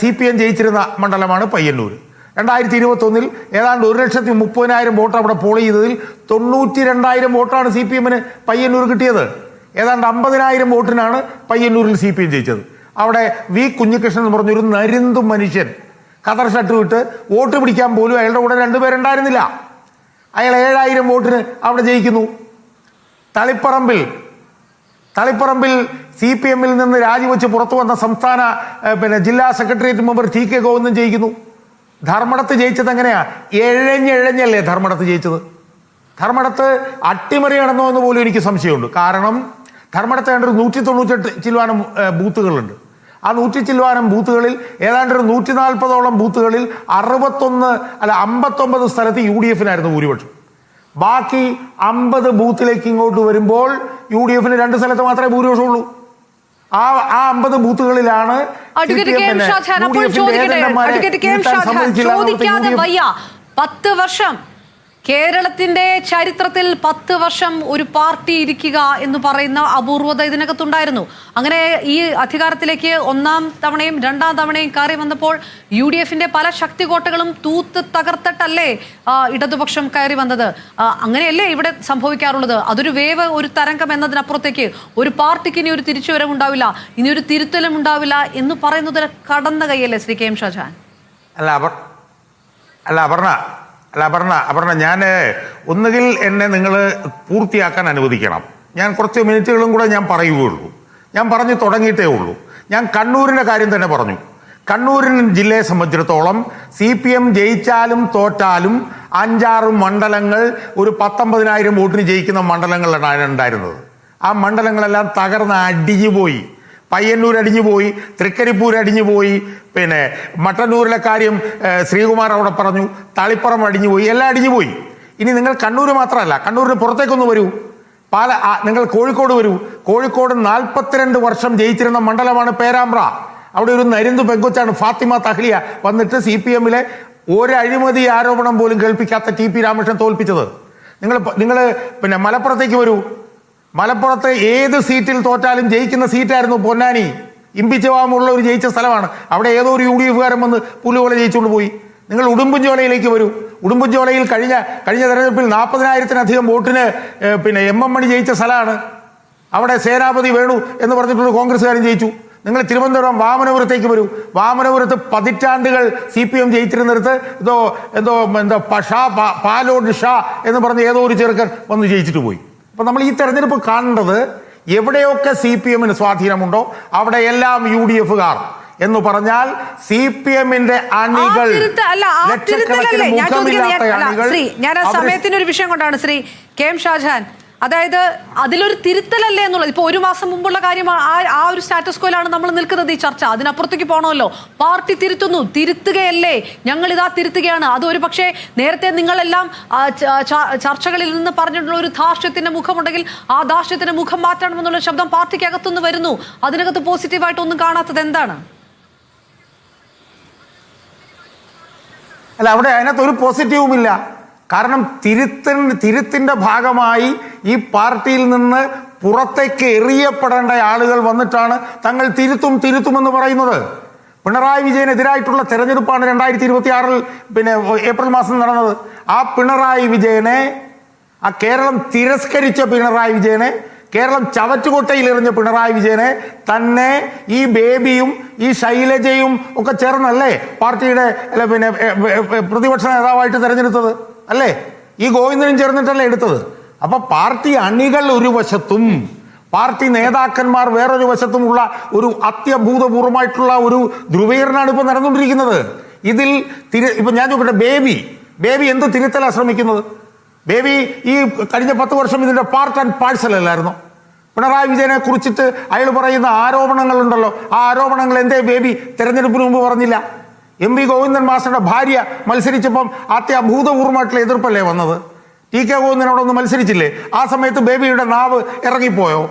CPM ജയിച്ചിരുന്ന മണ്ഡലമാണ് പയ്യന്നൂർ. 2021 ഏതാണ്ട് 1,30,000 വോട്ട് അവിടെ പോൾ ചെയ്തതിൽ 92,000 വോട്ടാണ് CPM-ന് പയ്യന്നൂർ കിട്ടിയത്. ഏതാണ്ട് 50,000 വോട്ടിനാണ് പയ്യന്നൂരിൽ CPM ജയിച്ചത്. അവിടെ V കുഞ്ഞികൃഷ്ണൻ എന്ന് പറഞ്ഞൊരു നരിന്തു മനുഷ്യൻ കതർ ഷർട്ട് വിട്ട് വോട്ട് പിടിക്കാൻ പോലും അയാളുടെ കൂടെ 2 പേരുണ്ടായിരുന്നില്ല. അയാൾ 7,000 വോട്ടിന് അവിടെ ജയിക്കുന്നു. തളിപ്പറമ്പിൽ CPM-ൽ നിന്ന് രാജിവെച്ച് പുറത്തു വന്ന സംസ്ഥാന ജില്ലാ സെക്രട്ടേറിയറ്റ് മെമ്പർ TK ഗോവിന്ദൻ ജയിക്കുന്നു. ധർമ്മടത്ത് ജയിച്ചത് എങ്ങനെയാ? എഴഞ്ഞല്ലേ ധർമ്മടത്ത് ജയിച്ചത്. ധർമ്മടത്ത് അട്ടിമറി നടന്നോ എന്ന് പോലും എനിക്ക് സംശയമുണ്ട്. കാരണം ധർമ്മടത്ത് ഏതാണ്ട് 198 ചില്ലുവാനം ബൂത്തുകളുണ്ട്. ആ 100 ചില്ലുവാനം ബൂത്തുകളിൽ ഏതാണ്ട് 140ഓളം ബൂത്തുകളിൽ 59 സ്ഥലത്ത് UDF-നായിരുന്നു ഭൂരിപക്ഷം. ബാക്കി 50 ബൂത്തിലേക്ക് ഇങ്ങോട്ട് വരുമ്പോൾ UDF-ന് 2 സ്ഥലത്ത് മാത്രമേ ഭൂരിപക്ഷമുള്ളൂ. ആ 50 ബൂത്തുകളിലാണ് ചോദിക്കാതെ വയ്യ. 10 വർഷം കേരളത്തിന്റെ ചരിത്രത്തിൽ 10 വർഷം ഒരു പാർട്ടി ഇരിക്കുക എന്ന് പറയുന്ന അപൂർവത ഇതിനകത്തുണ്ടായിരുന്നു. അങ്ങനെ ഈ അധികാരത്തിലേക്ക് 1ാം തവണയും 2ാം തവണയും കയറി വന്നപ്പോൾ UDF-ന്റെ പല ശക്തികോട്ടകളും തൂത്ത് തകർത്തിട്ടല്ലേ ഇടതുപക്ഷം കയറി വന്നത്. അങ്ങനെയല്ലേ ഇവിടെ സംഭവിക്കാറുള്ളത്. അതൊരു വേവ്, ഒരു തരംഗം എന്നതിനപ്പുറത്തേക്ക് ഒരു പാർട്ടിക്ക് ഇനി ഒരു തിരിച്ചുവരവ് ഉണ്ടാവില്ല, ഇനി ഒരു തിരുത്തലും ഉണ്ടാവില്ല എന്ന് പറയുന്നത് കടന്ന കൈയല്ലേ ശ്രീ KM ഷാജഹാൻ? അപർണ, ഞാൻ ഒന്നുകിൽ എന്നെ നിങ്ങൾ പൂർത്തിയാക്കാൻ അനുവദിക്കണം. ഞാൻ കുറച്ച് മിനിറ്റുകളും കൂടെ ഞാൻ പറയുകയുള്ളൂ. ഞാൻ പറഞ്ഞു തുടങ്ങിയിട്ടേ ഉള്ളൂ. ഞാൻ കണ്ണൂരിൻ്റെ കാര്യം തന്നെ പറഞ്ഞു. കണ്ണൂരിൻ ജില്ലയെ സംബന്ധിച്ചിടത്തോളം CPM ജയിച്ചാലും തോറ്റാലും 5-6 മണ്ഡലങ്ങൾ ഒരു 19,000 വോട്ടിന് ജയിക്കുന്ന മണ്ഡലങ്ങളാണ് ഉണ്ടായിരുന്നത്. ആ മണ്ഡലങ്ങളെല്ലാം തകർന്ന് അടിഞ്ഞുപോയി. പയ്യന്നൂർ അടിഞ്ഞുപോയി, തൃക്കരിപ്പൂർ അടിഞ്ഞുപോയി, മട്ടന്നൂരിലെ കാര്യം ശ്രീകുമാർ അവിടെ പറഞ്ഞു, തളിപ്പറം അടിഞ്ഞുപോയി, എല്ലാം അടിഞ്ഞുപോയി. ഇനി നിങ്ങൾ കണ്ണൂർ മാത്രമല്ല, കണ്ണൂരിന് പുറത്തേക്കൊന്ന് വരൂ. നിങ്ങൾ കോഴിക്കോട് വരൂ. കോഴിക്കോട് 42 വർഷം ജയിച്ചിരുന്ന മണ്ഡലമാണ് പേരാമ്പ്ര. അവിടെ ഒരു നരിന്തു പെങ്കൊച്ചാണ് ഫാത്തിമ തഹ്ലിയ വന്നിട്ട് CPM-ലെ ഒരു അഴിമതി ആരോപണം പോലും കേൾപ്പിക്കാത്ത TP രാമകൃഷ്ണൻ തോൽപ്പിച്ചത്. നിങ്ങൾ മലപ്പുറത്തേക്ക് വരൂ. മലപ്പുറത്ത് ഏത് സീറ്റിൽ തോറ്റാലും ജയിക്കുന്ന സീറ്റായിരുന്നു പൊന്നാനി. ഇമ്പിച്ചവാമുള്ള ഒരു ജയിച്ച സ്ഥലമാണ്. അവിടെ ഏതോ ഒരു UDF-കാരൻ വന്ന് പുല്ലുപോലെ ജയിച്ചുകൊണ്ട് പോയി. നിങ്ങൾ ഉടുമ്പൻചോലയിലേക്ക് വരൂ. ഉടുമ്പൻചോലയിൽ കഴിഞ്ഞ തെരഞ്ഞെടുപ്പിൽ 40,000-ലധികം വോട്ടിന് MM മണി ജയിച്ച സ്ഥലമാണ്. അവിടെ സേനാപതി വേണു എന്ന് പറഞ്ഞിട്ടുള്ള കോൺഗ്രസ്സുകാരൻ ജയിച്ചു. നിങ്ങൾ തിരുവനന്തപുരം വാമനപുരത്തേക്ക് വരൂ. വാമനപുരത്ത് പതിറ്റാണ്ടുകൾ CPM ജയിച്ചിരുന്നിടത്ത് പാലോട് ഷാ എന്ന് പറഞ്ഞ് ഏതോ ഒരു ചെറുക്കൻ വന്ന് ജയിച്ചിട്ട് പോയി. അപ്പൊ നമ്മൾ ഈ തെരഞ്ഞെടുപ്പ് കാണേണ്ടത് എവിടെയൊക്കെ CPM-ന് സ്വാധീനമുണ്ടോ അവിടെ എല്ലാം UDF-കാർ എന്ന് പറഞ്ഞാൽ CPM-ന്റെ അണികൾ, ലക്ഷക്കണക്കിന് മുഖമില്ലാത്ത അണികൾ. ഞാൻ ആ സമയത്തിനൊരു വിഷയം കൊണ്ടാണ് ശ്രീ KM ഷാജഹാൻ, അതായത് അതിലൊരു തിരുത്തലല്ലേ എന്നുള്ളത്. ഇപ്പൊ 1 മാസം മുമ്പുള്ള കാര്യം, ആ ഒരു സ്റ്റാറ്റസ് കോയിലാണ് നമ്മൾ നിൽക്കുന്നത്. ഈ ചർച്ച അതിനപ്പുറത്തേക്ക് പോകണമല്ലോ. പാർട്ടി തിരുത്തുകയല്ലേ, ഞങ്ങൾ ഇതാ തിരുത്തുകയാണ്. അത് ഒരു പക്ഷേ നേരത്തെ നിങ്ങളെല്ലാം ചർച്ചകളിൽ നിന്ന് പറഞ്ഞിട്ടുള്ള ഒരു ധാർഷ്ട്യത്തിന്റെ മുഖമുണ്ടെങ്കിൽ ആ ധാർഷ്ട്യത്തിന്റെ മുഖം മാറ്റണമെന്നുള്ള ശബ്ദം പാർട്ടിക്ക് അകത്തുനിന്ന് വരുന്നു. അതിനകത്ത് പോസിറ്റീവായിട്ട് ഒന്നും കാണാത്തത് എന്താണ്? അല്ല, അവിടെ അതിനകത്ത് ഒരു പോസിറ്റീവുമില്ല. കാരണം തിരുത്തിന്റെ ഭാഗമായി ഈ പാർട്ടിയിൽ നിന്ന് പുറത്തേക്ക് എറിയപ്പെടേണ്ട ആളുകൾ വന്നിട്ടാണ് തങ്ങൾ തിരുത്തുമെന്ന് പറയുന്നത്. പിണറായി വിജയനെതിരായിട്ടുള്ള തെരഞ്ഞെടുപ്പാണ് 2026 ഏപ്രിൽ മാസം നടന്നത്. ആ പിണറായി വിജയനെ, ആ കേരളം തിരസ്കരിച്ച പിണറായി വിജയനെ കേരളം ചവറ്റുകൊട്ടയിൽ എറിഞ്ഞ പിണറായി വിജയനെ തന്നെ ഈ ബേബിയും ഈ ശൈലജയും ഒക്കെ ചേർന്നല്ലേ പാർട്ടിയുടെ പിന്നെ പ്രതിപക്ഷ നേതാവായിട്ട് തെരഞ്ഞെടുത്തത് അല്ലേ? ഈ ഗോവിന്ദനും ചേർന്നിട്ടല്ലേ എടുത്തത്. അപ്പൊ പാർട്ടി അണികൾ ഒരു വശത്തും പാർട്ടി നേതാക്കന്മാർ വേറൊരു വശത്തുമുള്ള ഒരു അത്യഭൂതപൂർവമായിട്ടുള്ള ഒരു ധ്രുവീകരണമാണ് ഇപ്പൊ നടന്നുകൊണ്ടിരിക്കുന്നത്. ഇതിൽ ഇപ്പൊ ഞാൻ ചോദിക്കട്ടെ, ബേബി എന്ത് തിരുത്തലാ ശ്രമിക്കുന്നത്? ബേബി ഈ കഴിഞ്ഞ 10 വർഷം ഇതിന്റെ പാർട്ട് ആൻഡ് പാഴ്സൽ അല്ലായിരുന്നു. പിണറായി വിജയനെ കുറിച്ചിട്ട് അയാൾ പറയുന്ന ആരോപണങ്ങളുണ്ടല്ലോ, ആ ആരോപണങ്ങൾ എന്തേ ബേബി തെരഞ്ഞെടുപ്പിന് മുമ്പ് പറഞ്ഞില്ല? MP ഗോവിന്ദൻ മാസ്റ്ററുടെ ഭാര്യ മത്സരിച്ചപ്പം അത്യഭൂതപൂർവമായിട്ടുള്ള എതിർപ്പല്ലേ വന്നത്? TK ഗോവിന്ദനോടൊന്നും മത്സരിച്ചില്ലേ? ആ സമയത്ത് ബേബിയുടെ നാവ് ഇറങ്ങിപ്പോയോ?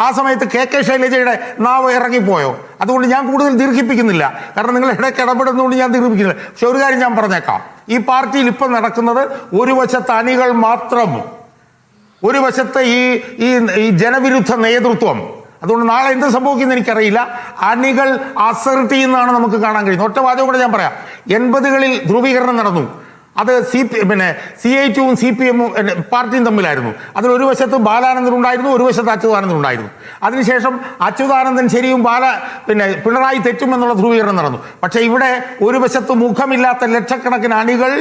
ആ സമയത്ത് KK ശൈലജയുടെ നാവ് ഇറങ്ങിപ്പോയോ? അതുകൊണ്ട് ഞാൻ കൂടുതൽ ദീർഘിപ്പിക്കുന്നില്ല, കാരണം നിങ്ങൾ ഇടയ്ക്ക് ഇടപെടുന്നതുകൊണ്ട് ഞാൻ ദീർഘിപ്പിക്കുന്നില്ല. പക്ഷെ ഒരു കാര്യം ഞാൻ പറഞ്ഞേക്കാം, ഈ പാർട്ടിയിൽ ഇപ്പം നടക്കുന്നത് ഒരു വശത്ത് അണികൾ മാത്രം, ഒരു വശത്ത് ഈ ജനവിരുദ്ധ നേതൃത്വം. അതുകൊണ്ട് നാളെ എന്ത് സംഭവിക്കുമെന്ന് എനിക്കറിയില്ല. അണികൾ അസർട്ട് ചെയ്യുന്നതാണ് നമുക്ക് കാണാൻ കഴിയുന്നത്. ഒറ്റ വാചകം കൂടെ ഞാൻ പറയാം. 80കളിൽ ധ്രുവീകരണം നടന്നു. അത് CIT-ഉം CPM-ഉം പാർട്ടിയും തമ്മിലായിരുന്നു. അതിലൊരു വശത്ത് ബാലാനന്ദൻ ഉണ്ടായിരുന്നു, ഒരു വശത്ത് അച്യുതാനന്ദൻ ഉണ്ടായിരുന്നു. അതിനുശേഷം അച്യുതാനന്ദൻ ശരിയും പിണറായി തെറ്റുമെന്നുള്ള ധ്രുവീകരണം നടന്നു. പക്ഷെ ഇവിടെ ഒരു വശത്ത് മുഖമില്ലാത്ത ലക്ഷക്കണക്കിന് അണികൾ,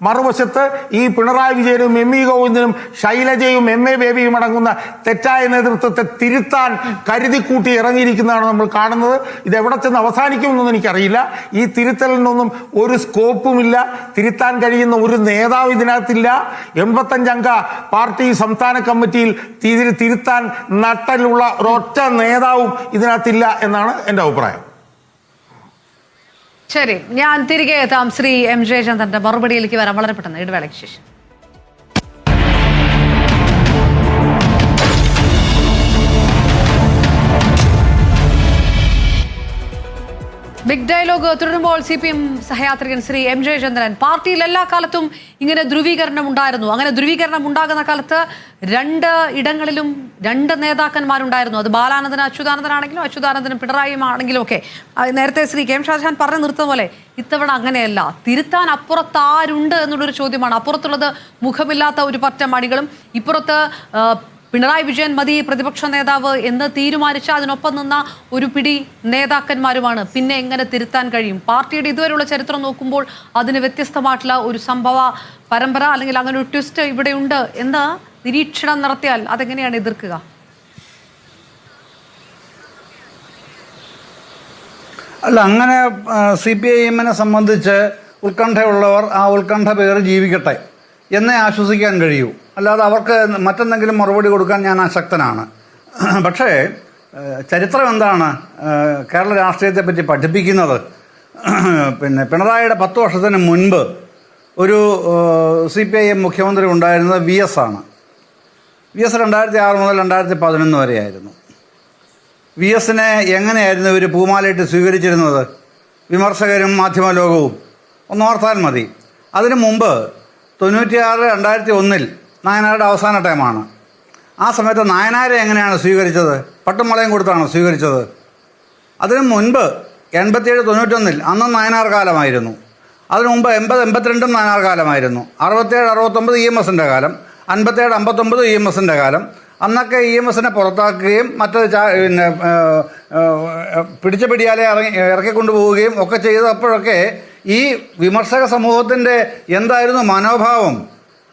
മറുവശത്ത് ഈ പിണറായി വിജയനും MP ഗോവിന്ദനും ശൈലജയും MA ബേബിയും അടങ്ങുന്ന തെറ്റായ നേതൃത്വത്തെ തിരുത്താൻ കരുതിക്കൂട്ടി ഇറങ്ങിയിരിക്കുന്നതാണ് നമ്മൾ കാണുന്നത്. ഇത് എവിടെ ചെന്ന് അവസാനിക്കുമെന്നൊന്നും എനിക്കറിയില്ല. ഈ തിരുത്തലിനൊന്നും ഒരു സ്കോപ്പുമില്ല. തിരുത്താൻ കഴിയുന്ന ഒരു നേതാവ് ഇതിനകത്തില്ല. 85 അംഗ പാർട്ടി സംസ്ഥാന കമ്മിറ്റിയിൽ തിരുത്താൻ നട്ടലുള്ള ഒരൊറ്റ നേതാവും ഇതിനകത്തില്ല എന്നാണ് എൻ്റെ അഭിപ്രായം. ശരി, ഞാൻ തിരികെ എത്താം. ശ്രീ M ജയചന്ദ്രന്റെ മറുപടിയിലേക്ക് വരാം വളരെ പെട്ടെന്ന് ഇടവേളയ്ക്ക് ശേഷം. ബിഗ് ഡയലോഗ് തുടരുമ്പോൾ CPM സഹയാത്രികൻ ശ്രീ M ജയചന്ദ്രൻ, പാർട്ടിയിൽ എല്ലാ കാലത്തും ഇങ്ങനെ ധ്രുവീകരണം ഉണ്ടായിരുന്നു. അങ്ങനെ ധ്രുവീകരണം ഉണ്ടാകുന്ന കാലത്ത് 2 ഇടങ്ങളിലും 2 നേതാക്കന്മാരുണ്ടായിരുന്നു. അത് ബാലാനന്ദൻ അച്യുതാനന്ദനാണെങ്കിലും അച്യുതാനന്ദനും പിണറായിയും ആണെങ്കിലും ഒക്കെ. നേരത്തെ ശ്രീ KM ഷാജഹാൻ പറഞ്ഞു നിർത്തുന്ന പോലെ ഇത്തവണ അങ്ങനെയല്ല. തിരുത്താൻ അപ്പുറത്ത് ആരുണ്ട് എന്നുള്ളൊരു ചോദ്യമാണ്. അപ്പുറത്തുള്ളത് മുഖമില്ലാത്ത ഒരു പറ്റം അണികളും, ഇപ്പുറത്ത് പിണറായി വിജയൻ മതി പ്രതിപക്ഷ നേതാവ് എന്ന് തീരുമാനിച്ച അതിനൊപ്പം നിന്ന ഒരു പിടി നേതാക്കന്മാരുമാണ്. പിന്നെ എങ്ങനെ തിരുത്താൻ കഴിയും? പാർട്ടിയുടെ ഇതുവരെയുള്ള ചരിത്രം നോക്കുമ്പോൾ അതിന് വ്യത്യസ്തമായിട്ടുള്ള ഒരു സംഭവ പരമ്പര അല്ലെങ്കിൽ അങ്ങനെ ഒരു ട്വിസ്റ്റ് ഇവിടെയുണ്ട് എന്ന് നിരീക്ഷണം നടത്തിയാൽ അതെങ്ങനെയാണ് എതിർക്കുക? അല്ല, അങ്ങനെ CPIM-നെ സംബന്ധിച്ച് ഉത്കണ്ഠയുള്ളവർ ആ ഉത്കണ്ഠ പേര് ജീവിക്കട്ടെ എന്നേ ആശ്വസിക്കാൻ കഴിയൂ. അല്ലാതെ അവർക്ക് മറ്റെന്തെങ്കിലും മറുപടി കൊടുക്കാൻ ഞാൻ അശക്തനാണ്. പക്ഷേ ചരിത്രം എന്താണ് കേരള രാഷ്ട്രീയത്തെപ്പറ്റി പഠിപ്പിക്കുന്നത്? പിണറായിയുടെ 10 വർഷത്തിന് മുൻപ് ഒരു CPIM മുഖ്യമന്ത്രി ഉണ്ടായിരുന്നത് VS ആണ്. VS 2006 മുതൽ 2011 വരെയായിരുന്നു. VS-നെ എങ്ങനെയായിരുന്നു ഇവർ പൂമാലയിട്ട് സ്വീകരിച്ചിരുന്നത്? വിമർശകരും മാധ്യമ ലോകവും ഒന്നോർത്താൽ മതി. അതിനു മുമ്പ് 96-2001 നായനാരുടെ അവസാന ടൈമാണ്. ആ സമയത്ത് നായനാരെ എങ്ങനെയാണ് സ്വീകരിച്ചത്? പട്ടും മുളയും കൊടുത്താണ് സ്വീകരിച്ചത്. അതിനു മുൻപ് 87-91 അന്നും നായനാർ കാലമായിരുന്നു. അതിനു മുമ്പ് 80-82 നായനാർ കാലമായിരുന്നു. 67-69 EMS-ൻ്റെ കാലം, 57-59 EMS-ൻ്റെ കാലം. അന്നൊക്കെ EMS-നെ പുറത്താക്കുകയും മറ്റത് പിടിച്ച പിടിയാലെ ഇറക്കിക്കൊണ്ടുപോവുകയും ഒക്കെ ചെയ്തപ്പോഴൊക്കെ ഈ വിമർശക സമൂഹത്തിൻ്റെ എന്തായിരുന്നു മനോഭാവം?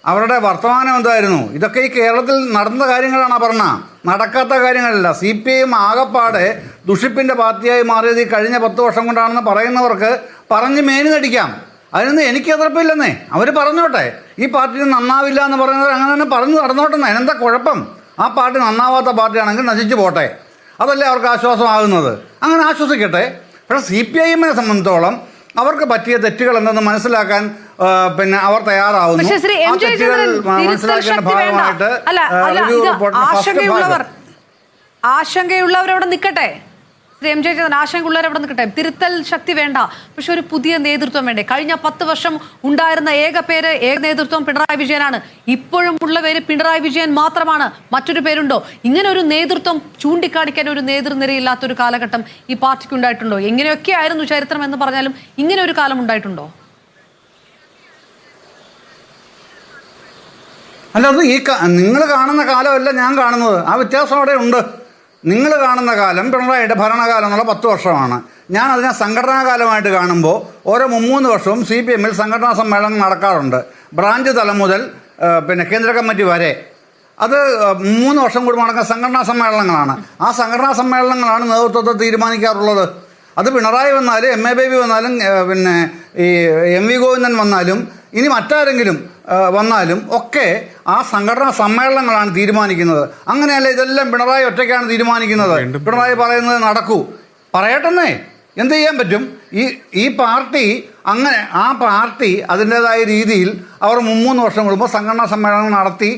അവരുടെ വർത്തമാനം എന്തായിരുന്നു? ഇതൊക്കെ ഈ കേരളത്തിൽ നടന്ന കാര്യങ്ങളാണ് പറഞ്ഞ, നടക്കാത്ത കാര്യങ്ങളല്ല. CPIM ആകപ്പാടെ ദുഷിപ്പിൻ്റെ പാർട്ടിയായി മാറിയത് ഈ കഴിഞ്ഞ 10 വർഷം കൊണ്ടാണെന്ന് പറയുന്നവർക്ക് പറഞ്ഞ് മേനി നടിക്കാം. അതിനൊന്നും എനിക്ക് എതിർപ്പില്ലെന്നേ. അവർ പറഞ്ഞോട്ടെ. ഈ പാർട്ടി നന്നാവില്ല എന്ന് പറയുന്നത് അങ്ങനെ തന്നെ പറഞ്ഞു നടന്നോട്ടെന്നേ. അതിനെന്താ കുഴപ്പം? ആ പാർട്ടി നന്നാവാത്ത പാർട്ടിയാണെങ്കിൽ നശിച്ചു പോട്ടെ. അതല്ലേ അവർക്ക് ആശ്വാസമാകുന്നത്. അങ്ങനെ ആശ്വസിക്കട്ടെ. പക്ഷേ CPIM-നെ സംബന്ധിച്ചോളം അവർക്ക് പറ്റിയ തെറ്റുകൾ എന്തെന്ന് മനസ്സിലാക്കാൻ അവർ തയ്യാറാവുന്നു. ആ തെറ്റുകൾ മനസ്സിലാക്കേണ്ട ഭാഗമായിട്ട് ആശങ്കയുള്ളവരവിടെ നിൽക്കട്ടെ. ശ്രീ M ജയചന്ദ്രൻ, ആശങ്കയുള്ളവർ അവിടെ നിൽക്കട്ടെ. തിരുത്തൽ ശക്തി വേണ്ട, പക്ഷെ ഒരു പുതിയ നേതൃത്വം വേണ്ടേ? കഴിഞ്ഞ 10 വർഷം ഉണ്ടായിരുന്ന ഏക നേതൃത്വം പിണറായി വിജയനാണ്. ഇപ്പോഴും ഉള്ള പേര് പിണറായി വിജയൻ മാത്രമാണ്. മറ്റൊരു പേരുണ്ടോ? ഇങ്ങനെ ഒരു നേതൃത്വം ചൂണ്ടിക്കാണിക്കാൻ ഒരു നേതൃനിരയില്ലാത്തൊരു കാലഘട്ടം ഈ പാർട്ടിക്ക് ഉണ്ടായിട്ടുണ്ടോ? എങ്ങനെയൊക്കെ ആയിരുന്നു ചരിത്രം എന്ന് പറഞ്ഞാലും ഇങ്ങനെ ഒരു കാലം ഉണ്ടായിട്ടുണ്ടോ? അല്ല, അത് നിങ്ങൾ കാണുന്ന കാലമല്ല ഞാൻ കാണുന്നത്. ആ വ്യത്യാസം അവിടെ ഉണ്ട്. നിങ്ങൾ കാണുന്ന കാലം പിണറായിയുടെ ഭരണകാലം എന്നുള്ള 10 വർഷമാണ്. ഞാൻ അതിനെ സംഘടനാ കാലമായിട്ട് കാണുമ്പോൾ ഓരോ 3 വർഷവും CPM സംഘടനാ സമ്മേളനം നടക്കാറുണ്ട്. ബ്രാഞ്ച് തലം മുതൽ പിന്നെ കേന്ദ്ര കമ്മിറ്റി വരെ. അത് 3 വർഷം കൂടി നടക്കുന്ന സംഘടനാ സമ്മേളനങ്ങളാണ്. ആ സംഘടനാ സമ്മേളനങ്ങളാണ് നേതൃത്വത്തെ തീരുമാനിക്കാറുള്ളത്. അത് പിണറായി വന്നാലും MA ബേബി വന്നാലും പിന്നെ ഈ MV ഗോവിന്ദൻ വന്നാലും ഇനി മറ്റാരെങ്കിലും വന്നാലും ഒക്കെ ആ സംഘടനാ സമ്മേളനങ്ങളാണ് തീരുമാനിക്കുന്നത്. അങ്ങനെയല്ല ഇതെല്ലാം പിണറായി ഒറ്റയ്ക്കാണ് തീരുമാനിക്കുന്നത്. പിണറായി പറയുന്നത് നടക്കൂ, പറയട്ടെന്നേ, എന്ത് ചെയ്യാൻ പറ്റും? ഈ പാർട്ടി അങ്ങനെ ആ പാർട്ടി അതിൻ്റേതായ രീതിയിൽ അവർ 3 വർഷം കൂടുമ്പോൾ സംഘടനാ സമ്മേളനം നടത്തി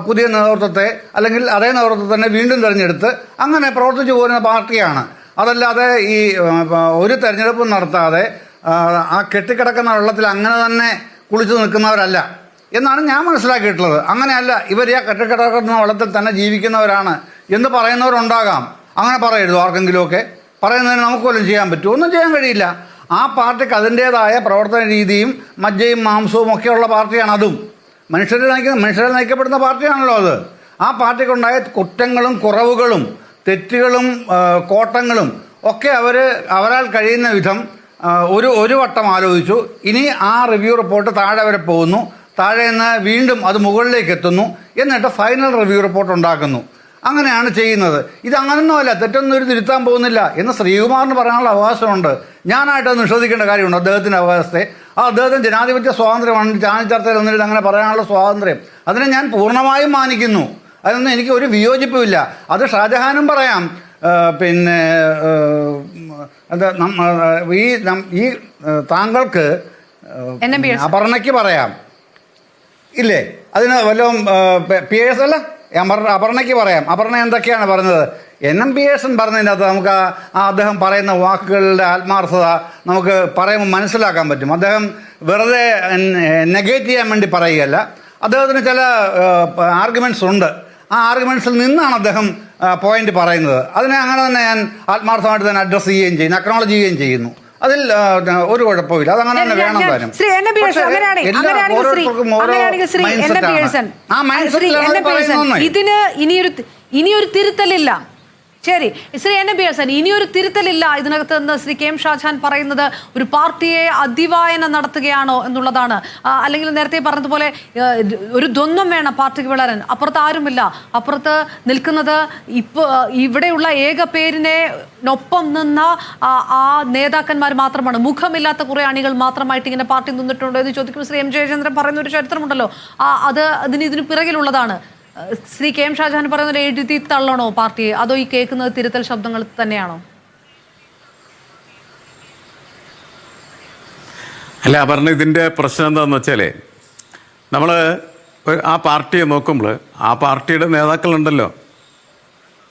പുതിയ നേതൃത്വത്തെ അല്ലെങ്കിൽ അതേ നേതൃത്വത്തെ തന്നെ വീണ്ടും തിരഞ്ഞെടുത്ത് അങ്ങനെ പ്രവർത്തിച്ചു പോരുന്ന പാർട്ടിയാണ്. അതല്ലാതെ ഈ ഒരു തെരഞ്ഞെടുപ്പും നടത്താതെ ആ കെട്ടിക്കിടക്കുന്ന വെള്ളത്തിൽ അങ്ങനെ തന്നെ കുളിച്ചു നിൽക്കുന്നവരല്ല എന്നാണ് ഞാൻ മനസ്സിലാക്കിയിട്ടുള്ളത്. അങ്ങനെയല്ല, ഇവർ ആ കെട്ടിക്കിടക്കുന്ന വെള്ളത്തിൽ തന്നെ ജീവിക്കുന്നവരാണ് എന്ന് പറയുന്നവരുണ്ടാകാം. അങ്ങനെ പറയരുത് ആർക്കെങ്കിലുമൊക്കെ. പറയുന്നതിന് നമുക്ക് പോലും ചെയ്യാൻ പറ്റുമോ? ഒന്നും ചെയ്യാൻ കഴിയില്ല. ആ പാർട്ടിക്ക് അതിൻ്റേതായ പ്രവർത്തന രീതിയും മജ്ജയും മാംസവും ഒക്കെയുള്ള പാർട്ടിയാണ്. അതും മനുഷ്യരെ നയിക്കപ്പെടുന്ന പാർട്ടിയാണല്ലോ അത്. ആ പാർട്ടിക്കുണ്ടായ കുറ്റങ്ങളും കുറവുകളും തെറ്റുകളും കോട്ടങ്ങളും ഒക്കെ അവരാൽ കഴിയുന്ന വിധം ഒരു വട്ടം ആലോചിച്ചു. ഇനി ആ റിവ്യൂ റിപ്പോർട്ട് താഴെ വരെ പോകുന്നു, താഴെ നിന്ന് വീണ്ടും അത് മുകളിലേക്ക് എത്തുന്നു, എന്നിട്ട് ഫൈനൽ റിവ്യൂ റിപ്പോർട്ട് ഉണ്ടാക്കുന്നു. അങ്ങനെയാണ് ചെയ്യുന്നത്. ഇതങ്ങനൊന്നുമല്ല, തെറ്റൊന്നും ഒരു തിരുത്താൻ പോകുന്നില്ല എന്ന് ശ്രീകുമാറിന് പറയാനുള്ള അവകാശമുണ്ട്. ഞാനായിട്ട് അത് നിഷേധിക്കേണ്ട കാര്യമുണ്ട് അദ്ദേഹത്തിൻ്റെ അവകാശത്തെ. അദ്ദേഹത്തിന് ജനാധിപത്യ സ്വാതന്ത്ര്യമാണ് ചാനൽ ചർച്ചയിൽ വന്നിട്ട് അങ്ങനെ പറയാനുള്ള സ്വാതന്ത്ര്യം. അതിനെ ഞാൻ പൂർണ്ണമായും മാനിക്കുന്നു. അതൊന്നും എനിക്ക് ഒരു വിയോജിപ്പുമില്ല. അത് ഷാജഹാനും പറയാം, പിന്നെ എന്താ ഈ താങ്കൾക്ക് അപർണയ്ക്ക് പറയാം ഇല്ലേ? അതിന് വല്ലതും PS അല്ല, അപർണയ്ക്ക് പറയാം. അപർണ എന്തൊക്കെയാണ് പറഞ്ഞത്? NMPS പറഞ്ഞതിൻ്റെ അകത്ത് നമുക്ക് അദ്ദേഹം പറയുന്ന വാക്കുകളുടെ ആത്മാർത്ഥത നമുക്ക് പറയുമ്പോൾ മനസ്സിലാക്കാൻ പറ്റും. അദ്ദേഹം വെറുതെ നെഗേറ്റ് ചെയ്യാൻ വേണ്ടി പറയുകയല്ല. അദ്ദേഹത്തിന് ചില ആർഗ്യുമെൻറ്റ്സ് ഉണ്ട്. ആ ആർഗ്യുമെൻറ്റ്സിൽ നിന്നാണ് അദ്ദേഹം പോയിന്റ് പറയുന്നത്. അതിനെ അങ്ങനെ തന്നെ ഞാൻ ആത്മാർത്ഥമായിട്ട് തന്നെ അഡ്രസ്സ് ചെയ്യുകയും ചെയ്യുന്നു, അക്നോളജ് ചെയ്യുകയും ചെയ്യുന്നു. അതിൽ ഒരു കുഴപ്പമില്ല. അതങ്ങനെ തന്നെ വേണം താനും. ഇതിന് ഇനിയൊരു തിരുത്തലില്ല. ശരി, ശ്രീ NMP ഹസൻ, ഇനിയൊരു തിരുത്തലില്ല ഇതിനകത്ത് നിന്ന് ശ്രീ KM ഷാജഹാൻ പറയുന്നത് ഒരു പാർട്ടിയെ അതിവായന നടത്തുകയാണോ എന്നുള്ളതാണ്. അല്ലെങ്കിൽ നേരത്തെ പറഞ്ഞതുപോലെ ഒരു ദ്വന്ദ്വം വേണം പാർട്ടിക്ക് വളരാൻ. അപ്പുറത്ത് ആരുമില്ല, അപ്പുറത്ത് നിൽക്കുന്നത് ഇവിടെയുള്ള ഏക പേരിനൊപ്പം നിന്ന ആ നേതാക്കന്മാർ മാത്രമാണ്. മുഖമില്ലാത്ത കുറെ അണികൾ മാത്രമായിട്ട് ഇങ്ങനെ പാർട്ടി നിന്നിട്ടുണ്ടോ എന്ന് ചോദിക്കുമ്പോൾ ശ്രീ M ജയചന്ദ്രൻ പറയുന്ന ഒരു ചരിത്രമുണ്ടല്ലോ, ഇതിന് പിറകിലുള്ളതാണ്. ശ്രീ KM ഷാജഹാൻ പറയുന്നത് എഴുതി തള്ളണോ പാർട്ടിയെ, അതോ ഈ കേൾക്കുന്നത് തിരുത്തൽ ശബ്ദങ്ങൾ തന്നെയാണോ? അല്ല, പറഞ്ഞ ഇതിൻ്റെ പ്രശ്നം എന്താണെന്ന് വെച്ചാൽ നമ്മൾ ആ പാർട്ടിയെ നോക്കുമ്പോൾ ആ പാർട്ടിയുടെ നേതാക്കളുണ്ടല്ലോ,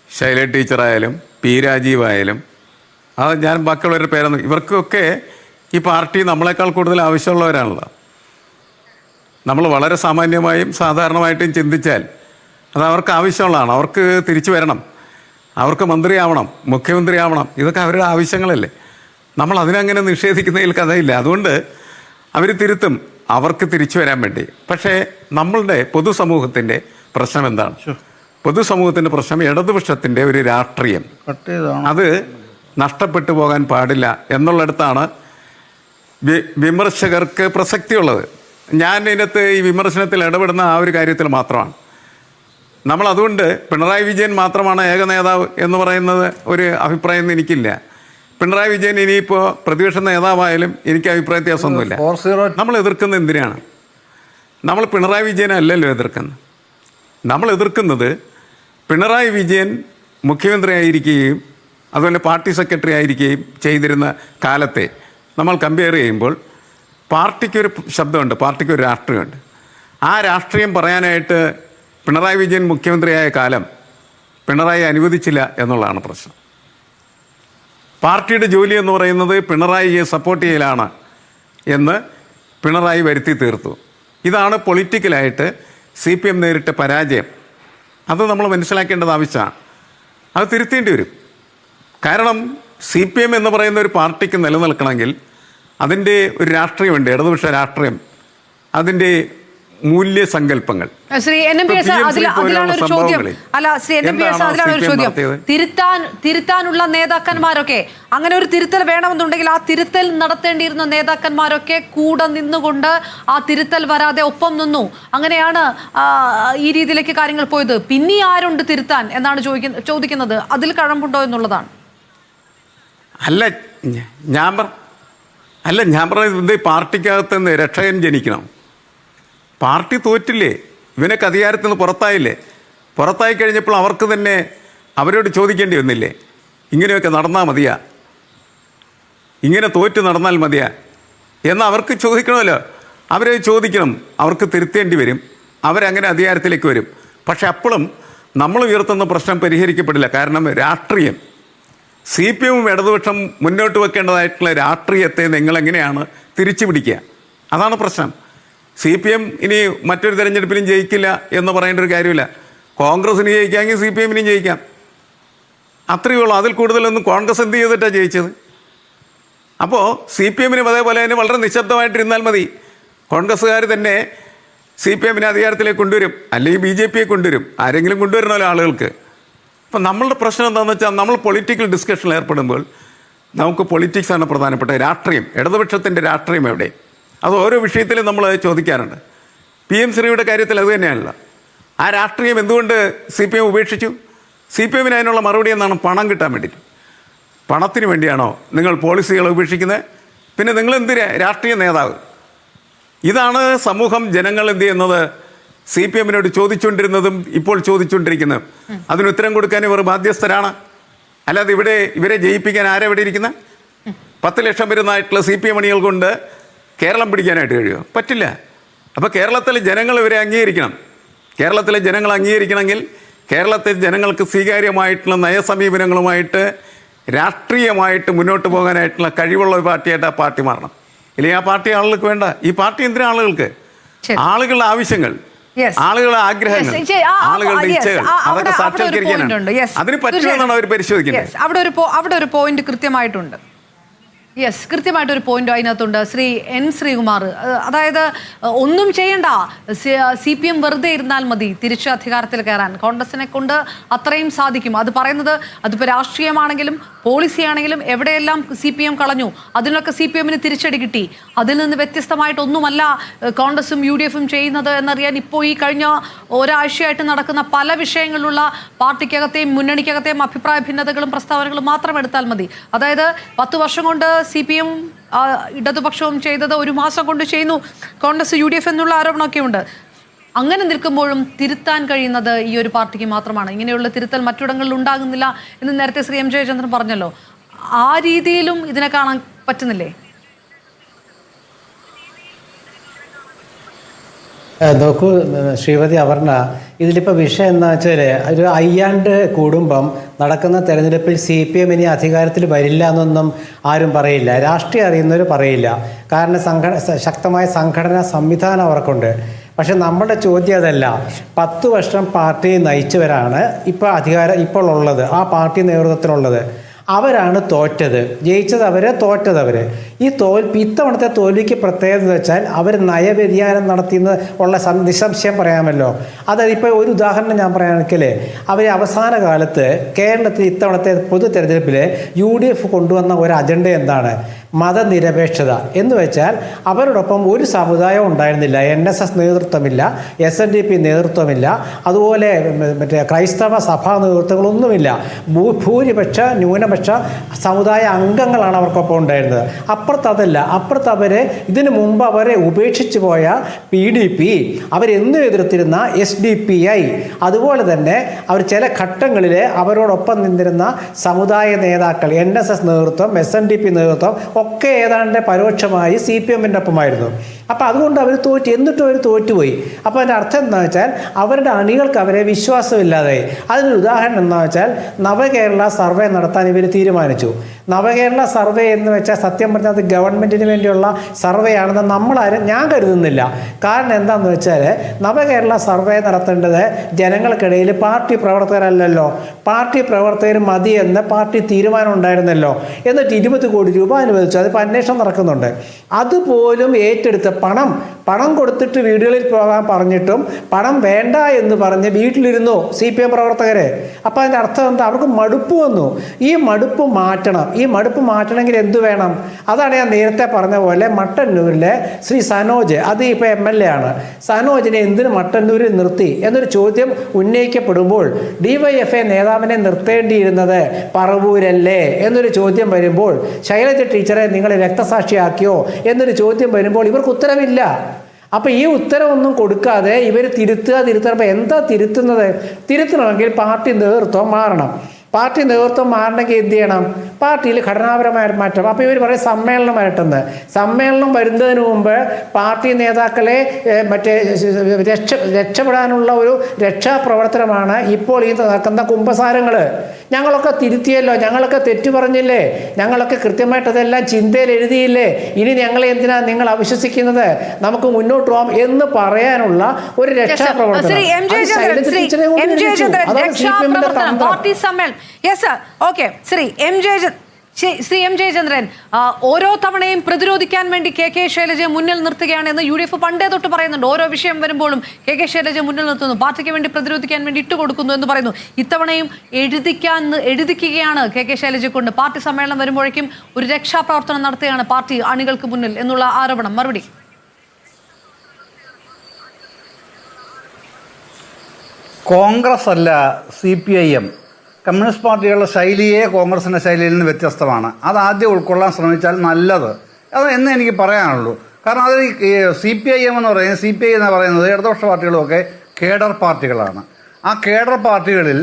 ശൈല ടീച്ചറായാലും P രാജീവായാലും അത് ഞാൻ ബാക്കിയുള്ളവരുടെ പേരൊന്നും, ഇവർക്കൊക്കെ ഈ പാർട്ടി നമ്മളെക്കാൾ കൂടുതൽ ആവശ്യമുള്ളവരാണല്ലോ. നമ്മൾ വളരെ സാമാന്യമായും സാധാരണമായിട്ടും ചിന്തിച്ചാൽ അത് അവർക്ക് ആവശ്യമുള്ളതാണ്. അവർക്ക് തിരിച്ചു വരണം, അവർക്ക് മന്ത്രിയാവണം, മുഖ്യമന്ത്രിയാവണം, ഇതൊക്കെ അവരുടെ ആവശ്യങ്ങളല്ലേ. നമ്മൾ അതിനങ്ങനെ നിഷേധിക്കുന്നതിൽ കഥയില്ല. അതുകൊണ്ട് അവർ തിരുത്തും, അവർക്ക് തിരിച്ചു വരാൻ വേണ്ടി. പക്ഷേ നമ്മളുടെ പൊതുസമൂഹത്തിൻ്റെ പ്രശ്നം എന്താണ്? പൊതുസമൂഹത്തിൻ്റെ പ്രശ്നം ഇടതുപക്ഷത്തിൻ്റെ ഒരു രാഷ്ട്രീയം, അത് നഷ്ടപ്പെട്ടു പോകാൻ പാടില്ല എന്നുള്ളിടത്താണ് വിമർശകർക്ക് പ്രസക്തിയുള്ളത്. ഞാൻ ഇതിനകത്ത് ഈ വിമർശനത്തിൽ ഇടപെടുന്ന ആ ഒരു കാര്യത്തിൽ മാത്രമാണ്. നമ്മളതുകൊണ്ട് പിണറായി വിജയൻ മാത്രമാണ് ഏക നേതാവ് എന്ന് പറയുന്നത് ഒരു അഭിപ്രായം എനിക്കില്ല. പിണറായി വിജയൻ ഇനിയിപ്പോൾ പ്രതിപക്ഷ നേതാവായാലും എനിക്ക് അഭിപ്രായ വ്യത്യാസമൊന്നുമില്ല. നമ്മൾ എതിർക്കുന്നത് എന്തിനാണ്? നമ്മൾ പിണറായി വിജയനെ അല്ലല്ലോ എതിർക്കുന്നത്. നമ്മൾ എതിർക്കുന്നത് പിണറായി വിജയൻ മുഖ്യമന്ത്രി ആയിരിക്കുകയും അതുപോലെ പാർട്ടി സെക്രട്ടറി ആയിരിക്കുകയും ചെയ്തിരുന്ന കാലത്തെ നമ്മൾ കമ്പയർ ചെയ്യുമ്പോൾ പാർട്ടിക്കൊരു ശബ്ദമുണ്ട്, പാർട്ടിക്കൊരു രാഷ്ട്രീയമുണ്ട്. ആ രാഷ്ട്രീയം പറയാനായിട്ട് പിണറായി വിജയൻ മുഖ്യമന്ത്രിയായ കാലം പിണറായി അനുവദിച്ചില്ല എന്നുള്ളതാണ് പ്രശ്നം. പാർട്ടിയുടെ ജോലി എന്ന് പറയുന്നത് പിണറായിയെ സപ്പോർട്ട് ചെയ്യലാണ് എന്ന് പിണറായി വരുത്തി തീർത്തു. ഇതാണ് പൊളിറ്റിക്കലായിട്ട് CPM നേരിട്ട പരാജയം. അത് നമ്മൾ മനസ്സിലാക്കേണ്ടത് ആവശ്യമാണ്. അത് തിരുത്തേണ്ടി വരും. കാരണം CPM എന്ന് പറയുന്ന ഒരു പാർട്ടിക്ക് നിലനിൽക്കണമെങ്കിൽ അതിൻ്റെ ഒരു രാഷ്ട്രീയമുണ്ട്, ഇടതുപക്ഷ രാഷ്ട്രീയം. അതിൻ്റെ മൂല്യസങ്കല്പങ്ങൾ. ശ്രീ NMPS അതിലാണ് ഒരു ചോദ്യം. അല്ല ശ്രീ NMPS അതിലാണ് ഒരു ചോദ്യം. തിരുത്താനുള്ള നേതാക്കന്മാരൊക്കെ, അങ്ങനെ ഒരു തിരുത്തൽ വേണമെന്നുണ്ടെങ്കിൽ ആ തിരുത്തൽ നടത്തേണ്ടിയിരുന്ന നേതാക്കന്മാരൊക്കെ കൂടെ നിന്നുകൊണ്ട് ആ തിരുത്തൽ വരാതെ ഒപ്പം നിന്നു. അങ്ങനെയാണ് ഈ രീതിയിലേക്ക് കാര്യങ്ങൾ പോയത്. പിന്നെ ആരുണ്ട് തിരുത്താൻ എന്നാണ് ചോദിക്കുന്നത്. അതിൽ കഴമ്പുണ്ടോ എന്നുള്ളതാണ്. ഞാൻ പറഞ്ഞത് പാർട്ടിക്കകത്ത് നിന്ന് രക്ഷകൻ ജനിക്കണം. പാർട്ടി തോറ്റില്ലേ, ഇവനൊക്കെ അധികാരത്തിൽ നിന്ന് പുറത്തായില്ലേ? പുറത്തായി കഴിഞ്ഞപ്പോൾ അവർക്ക് തന്നെ അവരോട് ചോദിക്കേണ്ടി വന്നില്ലേ, ഇങ്ങനെയൊക്കെ നടന്നാൽ മതിയാ, ഇങ്ങനെ തോറ്റ് നടന്നാൽ മതിയാ എന്ന് അവർക്ക് ചോദിക്കണമല്ലോ. അവരെ ചോദിക്കണം, അവർക്ക് തിരുത്തേണ്ടി വരും, അവരങ്ങനെ അധികാരത്തിലേക്ക് വരും. പക്ഷെ അപ്പോഴും നമ്മൾ ഉയർത്തുന്ന പ്രശ്നം പരിഹരിക്കപ്പെടില്ല. കാരണം രാഷ്ട്രീയം, CPM ഇടതുപക്ഷം മുന്നോട്ട് വെക്കേണ്ടതായിട്ടുള്ള രാഷ്ട്രീയത്തെ നിങ്ങളെങ്ങനെയാണ് തിരിച്ചു പിടിക്കുക? അതാണ് പ്രശ്നം. CPM ഇനി മറ്റൊരു തെരഞ്ഞെടുപ്പിലും ജയിക്കില്ല എന്ന് പറയേണ്ട ഒരു കാര്യമില്ല. കോൺഗ്രസിന് ജയിക്കാമെങ്കിൽ CPM ജയിക്കാം, അത്രയേ ഉള്ളൂ. അതിൽ കൂടുതലൊന്നും കോൺഗ്രസ് എന്ത് ചെയ്തിട്ടാണ് ജയിച്ചത്? അപ്പോൾ CPM അതേപോലെ തന്നെ വളരെ നിശബ്ദമായിട്ടിരുന്നാൽ മതി. കോൺഗ്രസ്സുകാർ തന്നെ CPM അധികാരത്തിലേക്ക് കൊണ്ടുവരും, അല്ലെങ്കിൽ BJP കൊണ്ടുവരും, ആരെങ്കിലും കൊണ്ടുവരണമല്ലോ ആളുകൾക്ക്. അപ്പം നമ്മളുടെ പ്രശ്നം എന്താണെന്ന് വെച്ചാൽ, നമ്മൾ പൊളിറ്റിക്കൽ ഡിസ്കഷനിൽ ഏർപ്പെടുമ്പോൾ നമുക്ക് പൊളിറ്റിക്സാണ് പ്രധാനപ്പെട്ട. രാഷ്ട്രീയം, ഇടതുപക്ഷത്തിൻ്റെ രാഷ്ട്രീയം എവിടെ? അത് ഓരോ വിഷയത്തിലും നമ്മൾ ചോദിക്കാറുണ്ട്. PM ശ്രീയുടെ കാര്യത്തിൽ അത് തന്നെയാണല്ലോ. ആ രാഷ്ട്രീയം എന്തുകൊണ്ട് CPM ഉപേക്ഷിച്ചു? CPM അതിനുള്ള മറുപടി എന്നാണ്, പണം കിട്ടാൻ വേണ്ടിയിട്ട്. പണത്തിന് വേണ്ടിയാണോ നിങ്ങൾ പോളിസികൾ ഉപേക്ഷിക്കുന്നത്? പിന്നെ നിങ്ങൾ എന്ത് രാഷ്ട്രീയ നേതാവ്? ഇതാണ് സമൂഹം, ജനങ്ങൾ എന്ത് ചെയ്യുന്നത്, CPM ചോദിച്ചുകൊണ്ടിരുന്നതും ഇപ്പോൾ ചോദിച്ചുകൊണ്ടിരിക്കുന്നതും. അതിന് ഉത്തരം കൊടുക്കാൻ ഇവർ ബാധ്യസ്ഥരാണ്. അല്ലാതെ ഇവരെ ജയിപ്പിക്കാൻ ആരെവിടെ ഇരിക്കുന്നത്? 10 ലക്ഷം വരുന്നതായിട്ടുള്ള CPM അണികൾ കൊണ്ട് കേരളം പിടിക്കാനായിട്ട് കഴിയുമോ? പറ്റില്ല. അപ്പോൾ കേരളത്തിലെ ജനങ്ങൾ ഇവരെ അംഗീകരിക്കണം. കേരളത്തിലെ ജനങ്ങൾ അംഗീകരിക്കണമെങ്കിൽ കേരളത്തിലെ ജനങ്ങൾക്ക് സ്വീകാര്യമായിട്ടുള്ള നയസമീപനങ്ങളുമായിട്ട് രാഷ്ട്രീയമായിട്ട് മുന്നോട്ട് പോകാനായിട്ടുള്ള കഴിവുള്ള ഒരു പാർട്ടിയായിട്ട് ആ പാർട്ടി മാറണം. ഇല്ലെങ്കിൽ ആ പാർട്ടി ആളുകൾക്ക് വേണ്ട. ഈ പാർട്ടി എന്തിനാ ആളുകൾക്ക്? ആളുകളുടെ ആവശ്യങ്ങൾ, ആളുകളുടെ ആഗ്രഹങ്ങൾ, ആളുകളുടെ ഇച്ഛകൾ, അതൊക്കെ സാക്ഷാത്കരിക്കാനാണ്. അതിന് പറ്റുമെന്നാണ് അവർ പരിശോധിക്കുന്നത്. അവിടെ ഒരു പോയിന്റ് കൃത്യമായിട്ടുണ്ട്. കൃത്യമായിട്ടൊരു പോയിന്റ് അതിനകത്തുണ്ട്. ശ്രീ N ശ്രീകുമാർ, അതായത് ഒന്നും ചെയ്യണ്ട, CPM വെറുതെ ഇരുന്നാൽ മതി തിരിച്ച് അധികാരത്തിൽ കയറാൻ, കോൺഗ്രസിനെ കൊണ്ട് അത്രയും സാധിക്കും. അത് പറയുന്നത് അതിപ്പോൾ രാഷ്ട്രീയമാണെങ്കിലും പോളിസി ആണെങ്കിലും എവിടെയെല്ലാം CPM കളഞ്ഞു, അതിനൊക്കെ CPM തിരിച്ചടി കിട്ടി. അതിൽ നിന്ന് വ്യത്യസ്തമായിട്ടൊന്നുമല്ല കോൺഗ്രസും UDF ചെയ്യുന്നത് എന്നറിയാൻ ഇപ്പോൾ ഈ കഴിഞ്ഞ ഒരാഴ്ചയായിട്ട് നടക്കുന്ന പല വിഷയങ്ങളിലുള്ള പാർട്ടിക്കകത്തെയും മുന്നണിക്കകത്തെയും അഭിപ്രായ ഭിന്നതകളും പ്രസ്താവനകളും മാത്രം എടുത്താൽ മതി. അതായത് 10 വർഷം കൊണ്ട് CPM ഇടതുപക്ഷവും ചെയ്തത് 1 മാസം കൊണ്ട് ചെയ്യുന്നു കോൺഗ്രസ് UDF എന്നുള്ള ആരോപണമൊക്കെ ഉണ്ട്. അങ്ങനെ നിൽക്കുമ്പോഴും തിരുത്താൻ കഴിയുന്നത് ഈ ഒരു പാർട്ടിക്ക് മാത്രമാണ്. ഇങ്ങനെയുള്ള തിരുത്തൽ മറ്റിടങ്ങളിൽ ഉണ്ടാകുന്നില്ല എന്ന് നേരത്തെ ശ്രീ M ജയചന്ദ്രൻ പറഞ്ഞല്ലോ. ആ രീതിയിലും ഇതിനെ കാണാൻ പറ്റുന്നില്ലേ? നോക്കൂ ശ്രീമതി അപർണ, ഇതിലിപ്പോൾ വിഷയം എന്താ വെച്ചാൽ, ഒരു 5 ആണ്ട് കൂടുമ്പം നടക്കുന്ന തെരഞ്ഞെടുപ്പിൽ CPM അധികാരത്തിൽ വരില്ല എന്നൊന്നും ആരും പറയില്ല. രാഷ്ട്രീയം അറിയുന്നവർ പറയില്ല. കാരണം ശക്തമായ സംഘടനാ സംവിധാനം അവർക്കുണ്ട്. പക്ഷെ നമ്മുടെ ചോദ്യം അതല്ല. 10 വർഷം പാർട്ടി നയിച്ചവരാണ് ഇപ്പോൾ ഉള്ളത്, ആ പാർട്ടി നേതൃത്വത്തിലുള്ളത്. അവരാണ് തോറ്റത്, ജയിച്ചത് അവർ, തോറ്റത് അവർ. ഇത്തവണത്തെ തോൽവിക്ക് പ്രത്യേകത എന്ന് വെച്ചാൽ അവർ നയവ്യതിയാനം നടത്തിയെന്ന് ഉള്ള നിസ്സംശയം പറയാമല്ലോ. അതായത് ഇപ്പോൾ ഒരു ഉദാഹരണം ഞാൻ പറയുകയാണെങ്കിൽ, അവർ അവസാന കാലത്ത് കേരളത്തിൽ ഇത്തവണത്തെ പൊതു തെരഞ്ഞെടുപ്പിൽ UDF കൊണ്ടുവന്ന ഒരു അജണ്ട എന്താണ്? മതനിരപേക്ഷത. എന്ന് വെച്ചാൽ അവരോടൊപ്പം ഒരു സമുദായം ഉണ്ടായിരുന്നില്ല. NSS നേതൃത്വമില്ല, SNDP നേതൃത്വമില്ല, അതുപോലെ മറ്റേ ക്രൈസ്തവ സഭാ നേതൃത്വങ്ങളൊന്നുമില്ല. ഭൂരിപക്ഷ ന്യൂനപക്ഷ സമുദായ അംഗങ്ങളാണ് അവർക്കൊപ്പം ഉണ്ടായിരുന്നത്. അതല്ല, അപ്പുറത്ത് ഇതിനു മുമ്പ് അവരെ ഉപേക്ഷിച്ചു പോയ PDP, അവരെന്നും എതിർത്തിരുന്ന SDPI, അതുപോലെ തന്നെ അവർ ചില ഘട്ടങ്ങളിൽ അവരോടൊപ്പം നിന്നിരുന്ന സമുദായ നേതാക്കൾ, NSS നേതൃത്വം, SNDP നേതൃത്വം ഒക്കെ ഏതാണ്ട് പരോക്ഷമായി CPM ഒപ്പമായിരുന്നു. അപ്പോൾ അതുകൊണ്ട് അവർ എന്നിട്ടും അവർ തോറ്റുപോയി. അപ്പോൾ അതിൻ്റെ അർത്ഥം എന്താണെന്ന് വെച്ചാൽ അവരുടെ അണികൾക്ക് അവരെ വിശ്വാസമില്ലാതായി. അതിനൊരു ഉദാഹരണം എന്താണെന്ന് വെച്ചാൽ, നവകേരള സർവേ നടത്താൻ ഇവർ തീരുമാനിച്ചു. നവകേരള സർവേ എന്ന് വെച്ചാൽ സത്യം പറഞ്ഞാൽ അത് ഗവൺമെൻറ്റിന് വേണ്ടിയുള്ള സർവേ ആണെന്ന് ഞാൻ കരുതുന്നില്ല. കാരണം എന്താണെന്ന് വെച്ചാൽ, നവകേരള സർവേ നടത്തേണ്ടത് ജനങ്ങൾക്കിടയിൽ പാർട്ടി പ്രവർത്തകരല്ലല്ലോ, പാർട്ടി പ്രവർത്തകർ മതി എന്ന് പാർട്ടി തീരുമാനം ഉണ്ടായിരുന്നല്ലോ. എന്നിട്ട് 20 കോടി രൂപ അനുവദിച്ചു. അതിപ്പോൾ അന്വേഷണം നടക്കുന്നുണ്ട്. അതുപോലും ഏറ്റെടുത്ത് പണം കൊടുത്തിട്ട് വീടുകളിൽ പോകാൻ പറഞ്ഞിട്ടും പണം വേണ്ട എന്ന് പറഞ്ഞ് വീട്ടിലിരുന്നു CPM പ്രവർത്തകർ. അപ്പോൾ അതിൻ്റെ അർത്ഥം എന്താ? അവർക്ക് മടുപ്പ് വന്നു. ഈ മടുപ്പ് മാറ്റണം. ഈ മടുപ്പ് മാറ്റണമെങ്കിൽ എന്തു വേണം? അതാണ് ഞാൻ നേരത്തെ പറഞ്ഞ പോലെ മട്ടന്നൂരിലെ ശ്രീ സനോജ്, അത് ഇപ്പോൾ MLA ആണ്, സനോജിനെ എന്തിന് മട്ടന്നൂരിൽ നിർത്തി എന്നൊരു ചോദ്യം ഉന്നയിക്കപ്പെടുമ്പോൾ DYFI നേതാവിനെ നിർത്തേണ്ടിയിരുന്നത് പറവൂരല്ലേ എന്നൊരു ചോദ്യം വരുമ്പോൾ, ശൈലജ ടീച്ചറെ നിങ്ങൾ രക്തസാക്ഷിയാക്കിയോ എന്നൊരു ചോദ്യം വരുമ്പോൾ ഇവർക്ക് ഉത്തരവില്ല. അപ്പോൾ ഈ ഉത്തരവൊന്നും കൊടുക്കാതെ ഇവർ തിരുത്തുമ്പോൾ എന്താ തിരുത്തുന്നത്? തിരുത്തണമെങ്കിൽ പാർട്ടി നേതൃത്വം മാറണം. പാർട്ടി നേതൃത്വം മാറണമെങ്കിൽ എന്ത് ചെയ്യണം? പാർട്ടിയിൽ ഘടനാപരമായ മാറ്റം. അപ്പോൾ ഇവർ പറയും സമ്മേളനം വരട്ടെന്ന്. സമ്മേളനം വരുന്നതിന് മുമ്പ് പാർട്ടി നേതാക്കളെ മറ്റേ രക്ഷപ്പെടാനുള്ള ഒരു രക്ഷാപ്രവർത്തനമാണ് ഇപ്പോൾ ഈ നടക്കുന്ന കുമ്പസാരങ്ങൾ. ഞങ്ങളൊക്കെ തിരുത്തിയല്ലോ, ഞങ്ങളൊക്കെ തെറ്റു പറഞ്ഞില്ലേ, ഞങ്ങളൊക്കെ കൃത്യമായിട്ട് അതെല്ലാം ചിന്തയിൽ എഴുതിയില്ലേ, ഇനി ഞങ്ങളെ എന്തിനാ നിങ്ങൾ അവിശ്വസിക്കുന്നത്, നമുക്ക് മുന്നോട്ട് പോകാം എന്ന് പറയാനുള്ള ഒരു രക്ഷാപ്രവർത്തനം. ശ്രീ എം ജയചന്ദ്രൻ, ഓരോ തവണയും പ്രതിരോധിക്കാൻ വേണ്ടി കെ ശൈലജയെ മുന്നിൽ നിർത്തുകയാണെന്ന് UDF പണ്ടേ തൊട്ട് പറയുന്നുണ്ട്. ഓരോ വിഷയം വരുമ്പോഴും കെ ശൈലജയെ മുന്നിൽ നിർത്തുന്നു, പാർട്ടിക്ക് വേണ്ടി പ്രതിരോധിക്കാൻ വേണ്ടി ഇട്ടുകൊടുക്കുന്നു എന്ന് പറയുന്നു. ഇത്തവണയും എഴുതിക്കുകയാണ് കെ ശൈലജയെ കൊണ്ട്. പാർട്ടി സമ്മേളനം വരുമ്പോഴേക്കും ഒരു രക്ഷാപ്രവർത്തനം നടത്തുകയാണ് പാർട്ടി അണികൾക്ക് മുന്നിൽ എന്നുള്ള ആരോപണം. മറുപടി. കോൺഗ്രസ് അല്ല CPIM. കമ്മ്യൂണിസ്റ്റ് പാർട്ടികളുടെ ശൈലിയെ കോൺഗ്രസിൻ്റെ ശൈലിയിൽ നിന്ന് വ്യത്യസ്തമാണ്. അതാദ്യം ഉൾക്കൊള്ളാൻ ശ്രമിച്ചാൽ നല്ലത് അത് എന്ന് എനിക്ക് പറയാനുള്ളൂ. കാരണം അത് ഈ CPIM എന്ന് പറയുന്നത്, CPI എന്ന് പറയുന്നത് ഇടതുപക്ഷ പാർട്ടികളുമൊക്കെ കേഡർ പാർട്ടികളാണ്. ആ കേഡർ പാർട്ടികളിൽ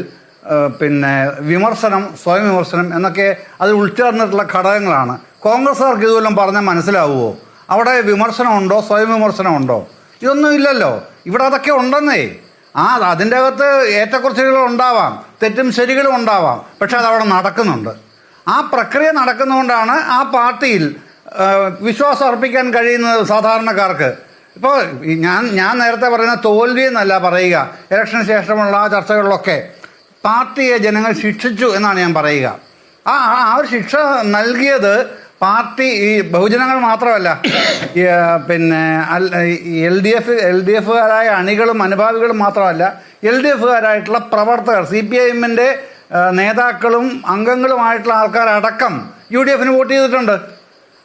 പിന്നെ വിമർശനം, സ്വയം വിമർശനം എന്നൊക്കെ അത് ഉൾച്ചേർന്നിട്ടുള്ള ഘടകങ്ങളാണ്. കോൺഗ്രസ്സുകാർക്ക് ഇതുവല്ലം പറഞ്ഞാൽ മനസ്സിലാവുമോ? അവിടെ വിമർശനമുണ്ടോ, സ്വയം വിമർശനമുണ്ടോ? ഇതൊന്നും ഇല്ലല്ലോ. ഇവിടെ അതൊക്കെ ഉണ്ടെന്നേ. അതിൻ്റെ അകത്ത് ഏറ്റക്കുറച്ചിലുകൾ ഉണ്ടാവാം, തെറ്റും ശരികളും ഉണ്ടാവാം, പക്ഷെ അതവിടെ നടക്കുന്നുണ്ട്. ആ പ്രക്രിയ നടക്കുന്നതുകൊണ്ടാണ് ആ പാർട്ടിയിൽ വിശ്വാസം അർപ്പിക്കാൻ കഴിയുന്നത് സാധാരണക്കാർക്ക്. ഇപ്പോൾ ഞാൻ നേരത്തെ പറയുന്ന തോൽവി എന്നല്ല പറയുക. ഇലക്ഷന് ശേഷമുള്ള ആ ചർച്ചകളിലൊക്കെ പാർട്ടിയെ ജനങ്ങൾ ശിക്ഷിച്ചു എന്നാണ് ഞാൻ പറയുക. ആ ഒരു ശിക്ഷ നൽകിയത് പാർട്ടി ഈ ബഹുജനങ്ങൾ മാത്രമല്ല, പിന്നെ LDFകാരായ അണികളും അനുഭാവികളും മാത്രമല്ല, LDFകാരായിട്ടുള്ള പ്രവർത്തകർ, CPIMൻ്റെ നേതാക്കളും അംഗങ്ങളുമായിട്ടുള്ള ആൾക്കാരടക്കം UDFന് വോട്ട് ചെയ്തിട്ടുണ്ട്.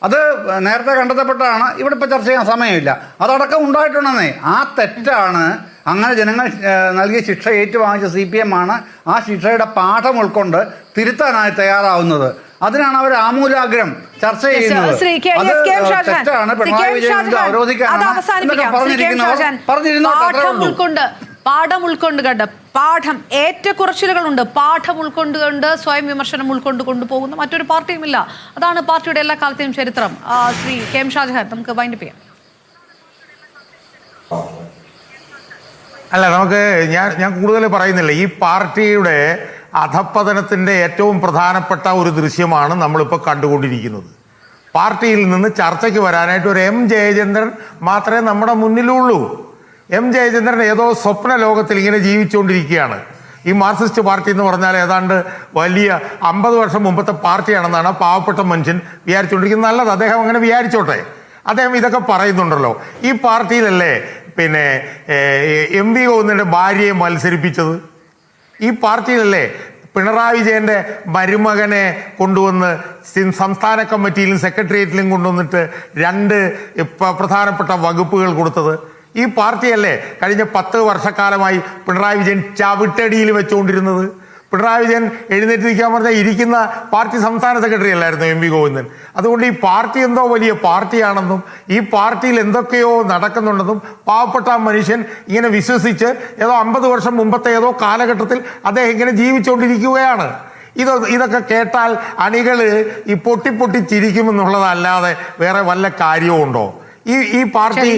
അത് നേരത്തെ കണ്ടെത്തപ്പെട്ടതാണ്. ഇവിടെ ഇപ്പോൾ ചർച്ച ചെയ്യാൻ സമയമില്ല. അതടക്കം ഉണ്ടായിട്ടുണ്ടെന്നേ. ആ തെറ്റാണ് അങ്ങനെ ജനങ്ങൾ നൽകിയ ശിക്ഷ ഏറ്റുവാങ്ങിച്ച CPM ആണ് ആ ശിക്ഷയുടെ പാഠം ഉൾക്കൊണ്ട് തിരുത്താനായി തയ്യാറാവുന്നത്. അതിനാണ് അവർ ആമൂലാഗ്രം ചർച്ച ചെയ്യുന്നത്. തെറ്റാണ്, പിണറായി വിജയൻ അവരോധിക്കാനാണ് പാഠം ഉൾക്കൊണ്ട് കണ്ട് പാഠം ഏറ്റക്കുറച്ചിലുകളുണ്ട്. പാഠം ഉൾക്കൊണ്ടുകൊണ്ട് സ്വയം വിമർശനം ഉൾക്കൊണ്ട് കൊണ്ടുപോകുന്ന മറ്റൊരു പാർട്ടിയുമില്ല. അതാണ് പാർട്ടിയുടെ എല്ലാ കാലത്തെയും ചരിത്രം. ശ്രീ KM ഷാജഹാൻ, നമുക്ക് വൈൻഡപ്പ് ചെയ്യാം. അല്ല, നമുക്ക് ഞാൻ കൂടുതൽ പറയുന്നില്ല. ഈ പാർട്ടിയുടെ അധപ്പതനത്തിൻ്റെ ഏറ്റവും പ്രധാനപ്പെട്ട ഒരു ദൃശ്യമാണ് നമ്മളിപ്പോൾ കണ്ടുകൊണ്ടിരിക്കുന്നത്. പാർട്ടിയിൽ നിന്ന് ചർച്ചയ്ക്ക് വരാനായിട്ട് ഒരു M ജയചന്ദ്രൻ മാത്രമേ നമ്മുടെ മുന്നിലുള്ളൂ. M ജയചന്ദ്രൻ ഏതോ സ്വപ്ന ലോകത്തിൽ ഇങ്ങനെ ജീവിച്ചുകൊണ്ടിരിക്കുകയാണ്. ഈ മാർക്സിസ്റ്റ് പാർട്ടി എന്ന് പറഞ്ഞാൽ ഏതാണ്ട് വലിയ 50 വർഷം മുമ്പത്തെ പാർട്ടിയാണെന്നാണ് പാവപ്പെട്ട മനുഷ്യൻ വിചാരിച്ചുകൊണ്ടിരിക്കുന്നത്. നല്ലത്, അദ്ദേഹം അങ്ങനെ വിചാരിച്ചോട്ടെ. അദ്ദേഹം ഇതൊക്കെ പറയുന്നുണ്ടല്ലോ. ഈ പാർട്ടിയിലല്ലേ പിന്നെ MV ഗോവിന്ദൻ്റെ ഭാര്യയെ മത്സരിപ്പിച്ചത്? ഈ പാർട്ടിയിലല്ലേ പിണറായി വിജയൻ്റെ മരുമകനെ കൊണ്ടുവന്ന് സംസ്ഥാന കമ്മിറ്റിയിലും സെക്രട്ടേറിയറ്റിലും കൊണ്ടുവന്നിട്ട് 2 പ്രധാനപ്പെട്ട വകുപ്പുകൾ കൊടുത്തത്? ഈ പാർട്ടിയല്ലേ കഴിഞ്ഞ 10 വർഷക്കാലമായി പിണറായി വിജയൻ ചവിട്ടടിയിൽ വെച്ചുകൊണ്ടിരുന്നത്? പിണറായി വിജയൻ എഴുന്നേറ്റ് നിൽക്കാൻ പറഞ്ഞാൽ ഇരിക്കുന്ന പാർട്ടി സംസ്ഥാന സെക്രട്ടറി അല്ലായിരുന്നു MV ഗോവിന്ദൻ. അതുകൊണ്ട് ഈ പാർട്ടി എന്തോ വലിയ പാർട്ടിയാണെന്നും ഈ പാർട്ടിയിൽ എന്തൊക്കെയോ നടക്കുന്നുണ്ടെന്നും പാവപ്പെട്ട മനുഷ്യൻ ഇങ്ങനെ വിശ്വസിച്ച് ഏതോ 50 വർഷം മുമ്പത്തെ ഏതോ കാലഘട്ടത്തിൽ അദ്ദേഹം ഇങ്ങനെ ജീവിച്ചുകൊണ്ടിരിക്കുകയാണ്. ഇതൊക്കെ കേട്ടാൽ അണികൾ ഈ പൊട്ടി ചിരിക്കുമെന്നുള്ളതല്ലാതെ വേറെ വല്ല കാര്യവും ഉണ്ടോ? ഈ പാർട്ടി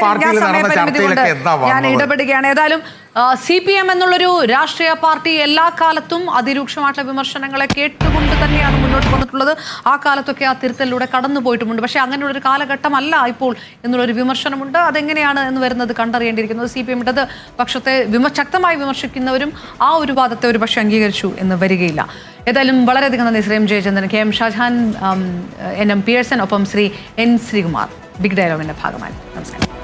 പാർട്ടിയിൽ നടന്ന ചർച്ചയിലൊക്കെ എന്താ ഞാൻ ഇടപെടുകയാണ്. ഏതായാലും CPM എന്നുള്ളൊരു രാഷ്ട്രീയ പാർട്ടി എല്ലാ കാലത്തും അതിരൂക്ഷമായിട്ടുള്ള വിമർശനങ്ങളെ കേട്ടുകൊണ്ട് തന്നെയാണ് മുന്നോട്ട് വന്നിട്ടുള്ളത്. ആ കാലത്തൊക്കെ ആ തിരുത്തലിലൂടെ കടന്നു പോയിട്ടുമുണ്ട്. പക്ഷേ അങ്ങനെയുള്ളൊരു കാലഘട്ടമല്ല ഇപ്പോൾ എന്നുള്ളൊരു വിമർശനമുണ്ട്. അതെങ്ങനെയാണ് എന്ന് വരുന്നത് കണ്ടറിയേണ്ടിയിരിക്കുന്നത്. CPM ഇടത് പക്ഷത്തെ ശക്തമായി വിമർശിക്കുന്നവരും ആ ഒരു വാദത്തെ ഒരു പക്ഷേ അംഗീകരിച്ചു എന്ന് വരികയില്ല. ഏതായാലും വളരെയധികം നന്ദി Shri M Jayachandran, KM Shajahan, NM Pearson, ഒപ്പം ശ്രീ N ശ്രീകുമാർ. ബിഗ് ഡയലോഗിന്റെ ഭാഗമായി. നമസ്കാരം.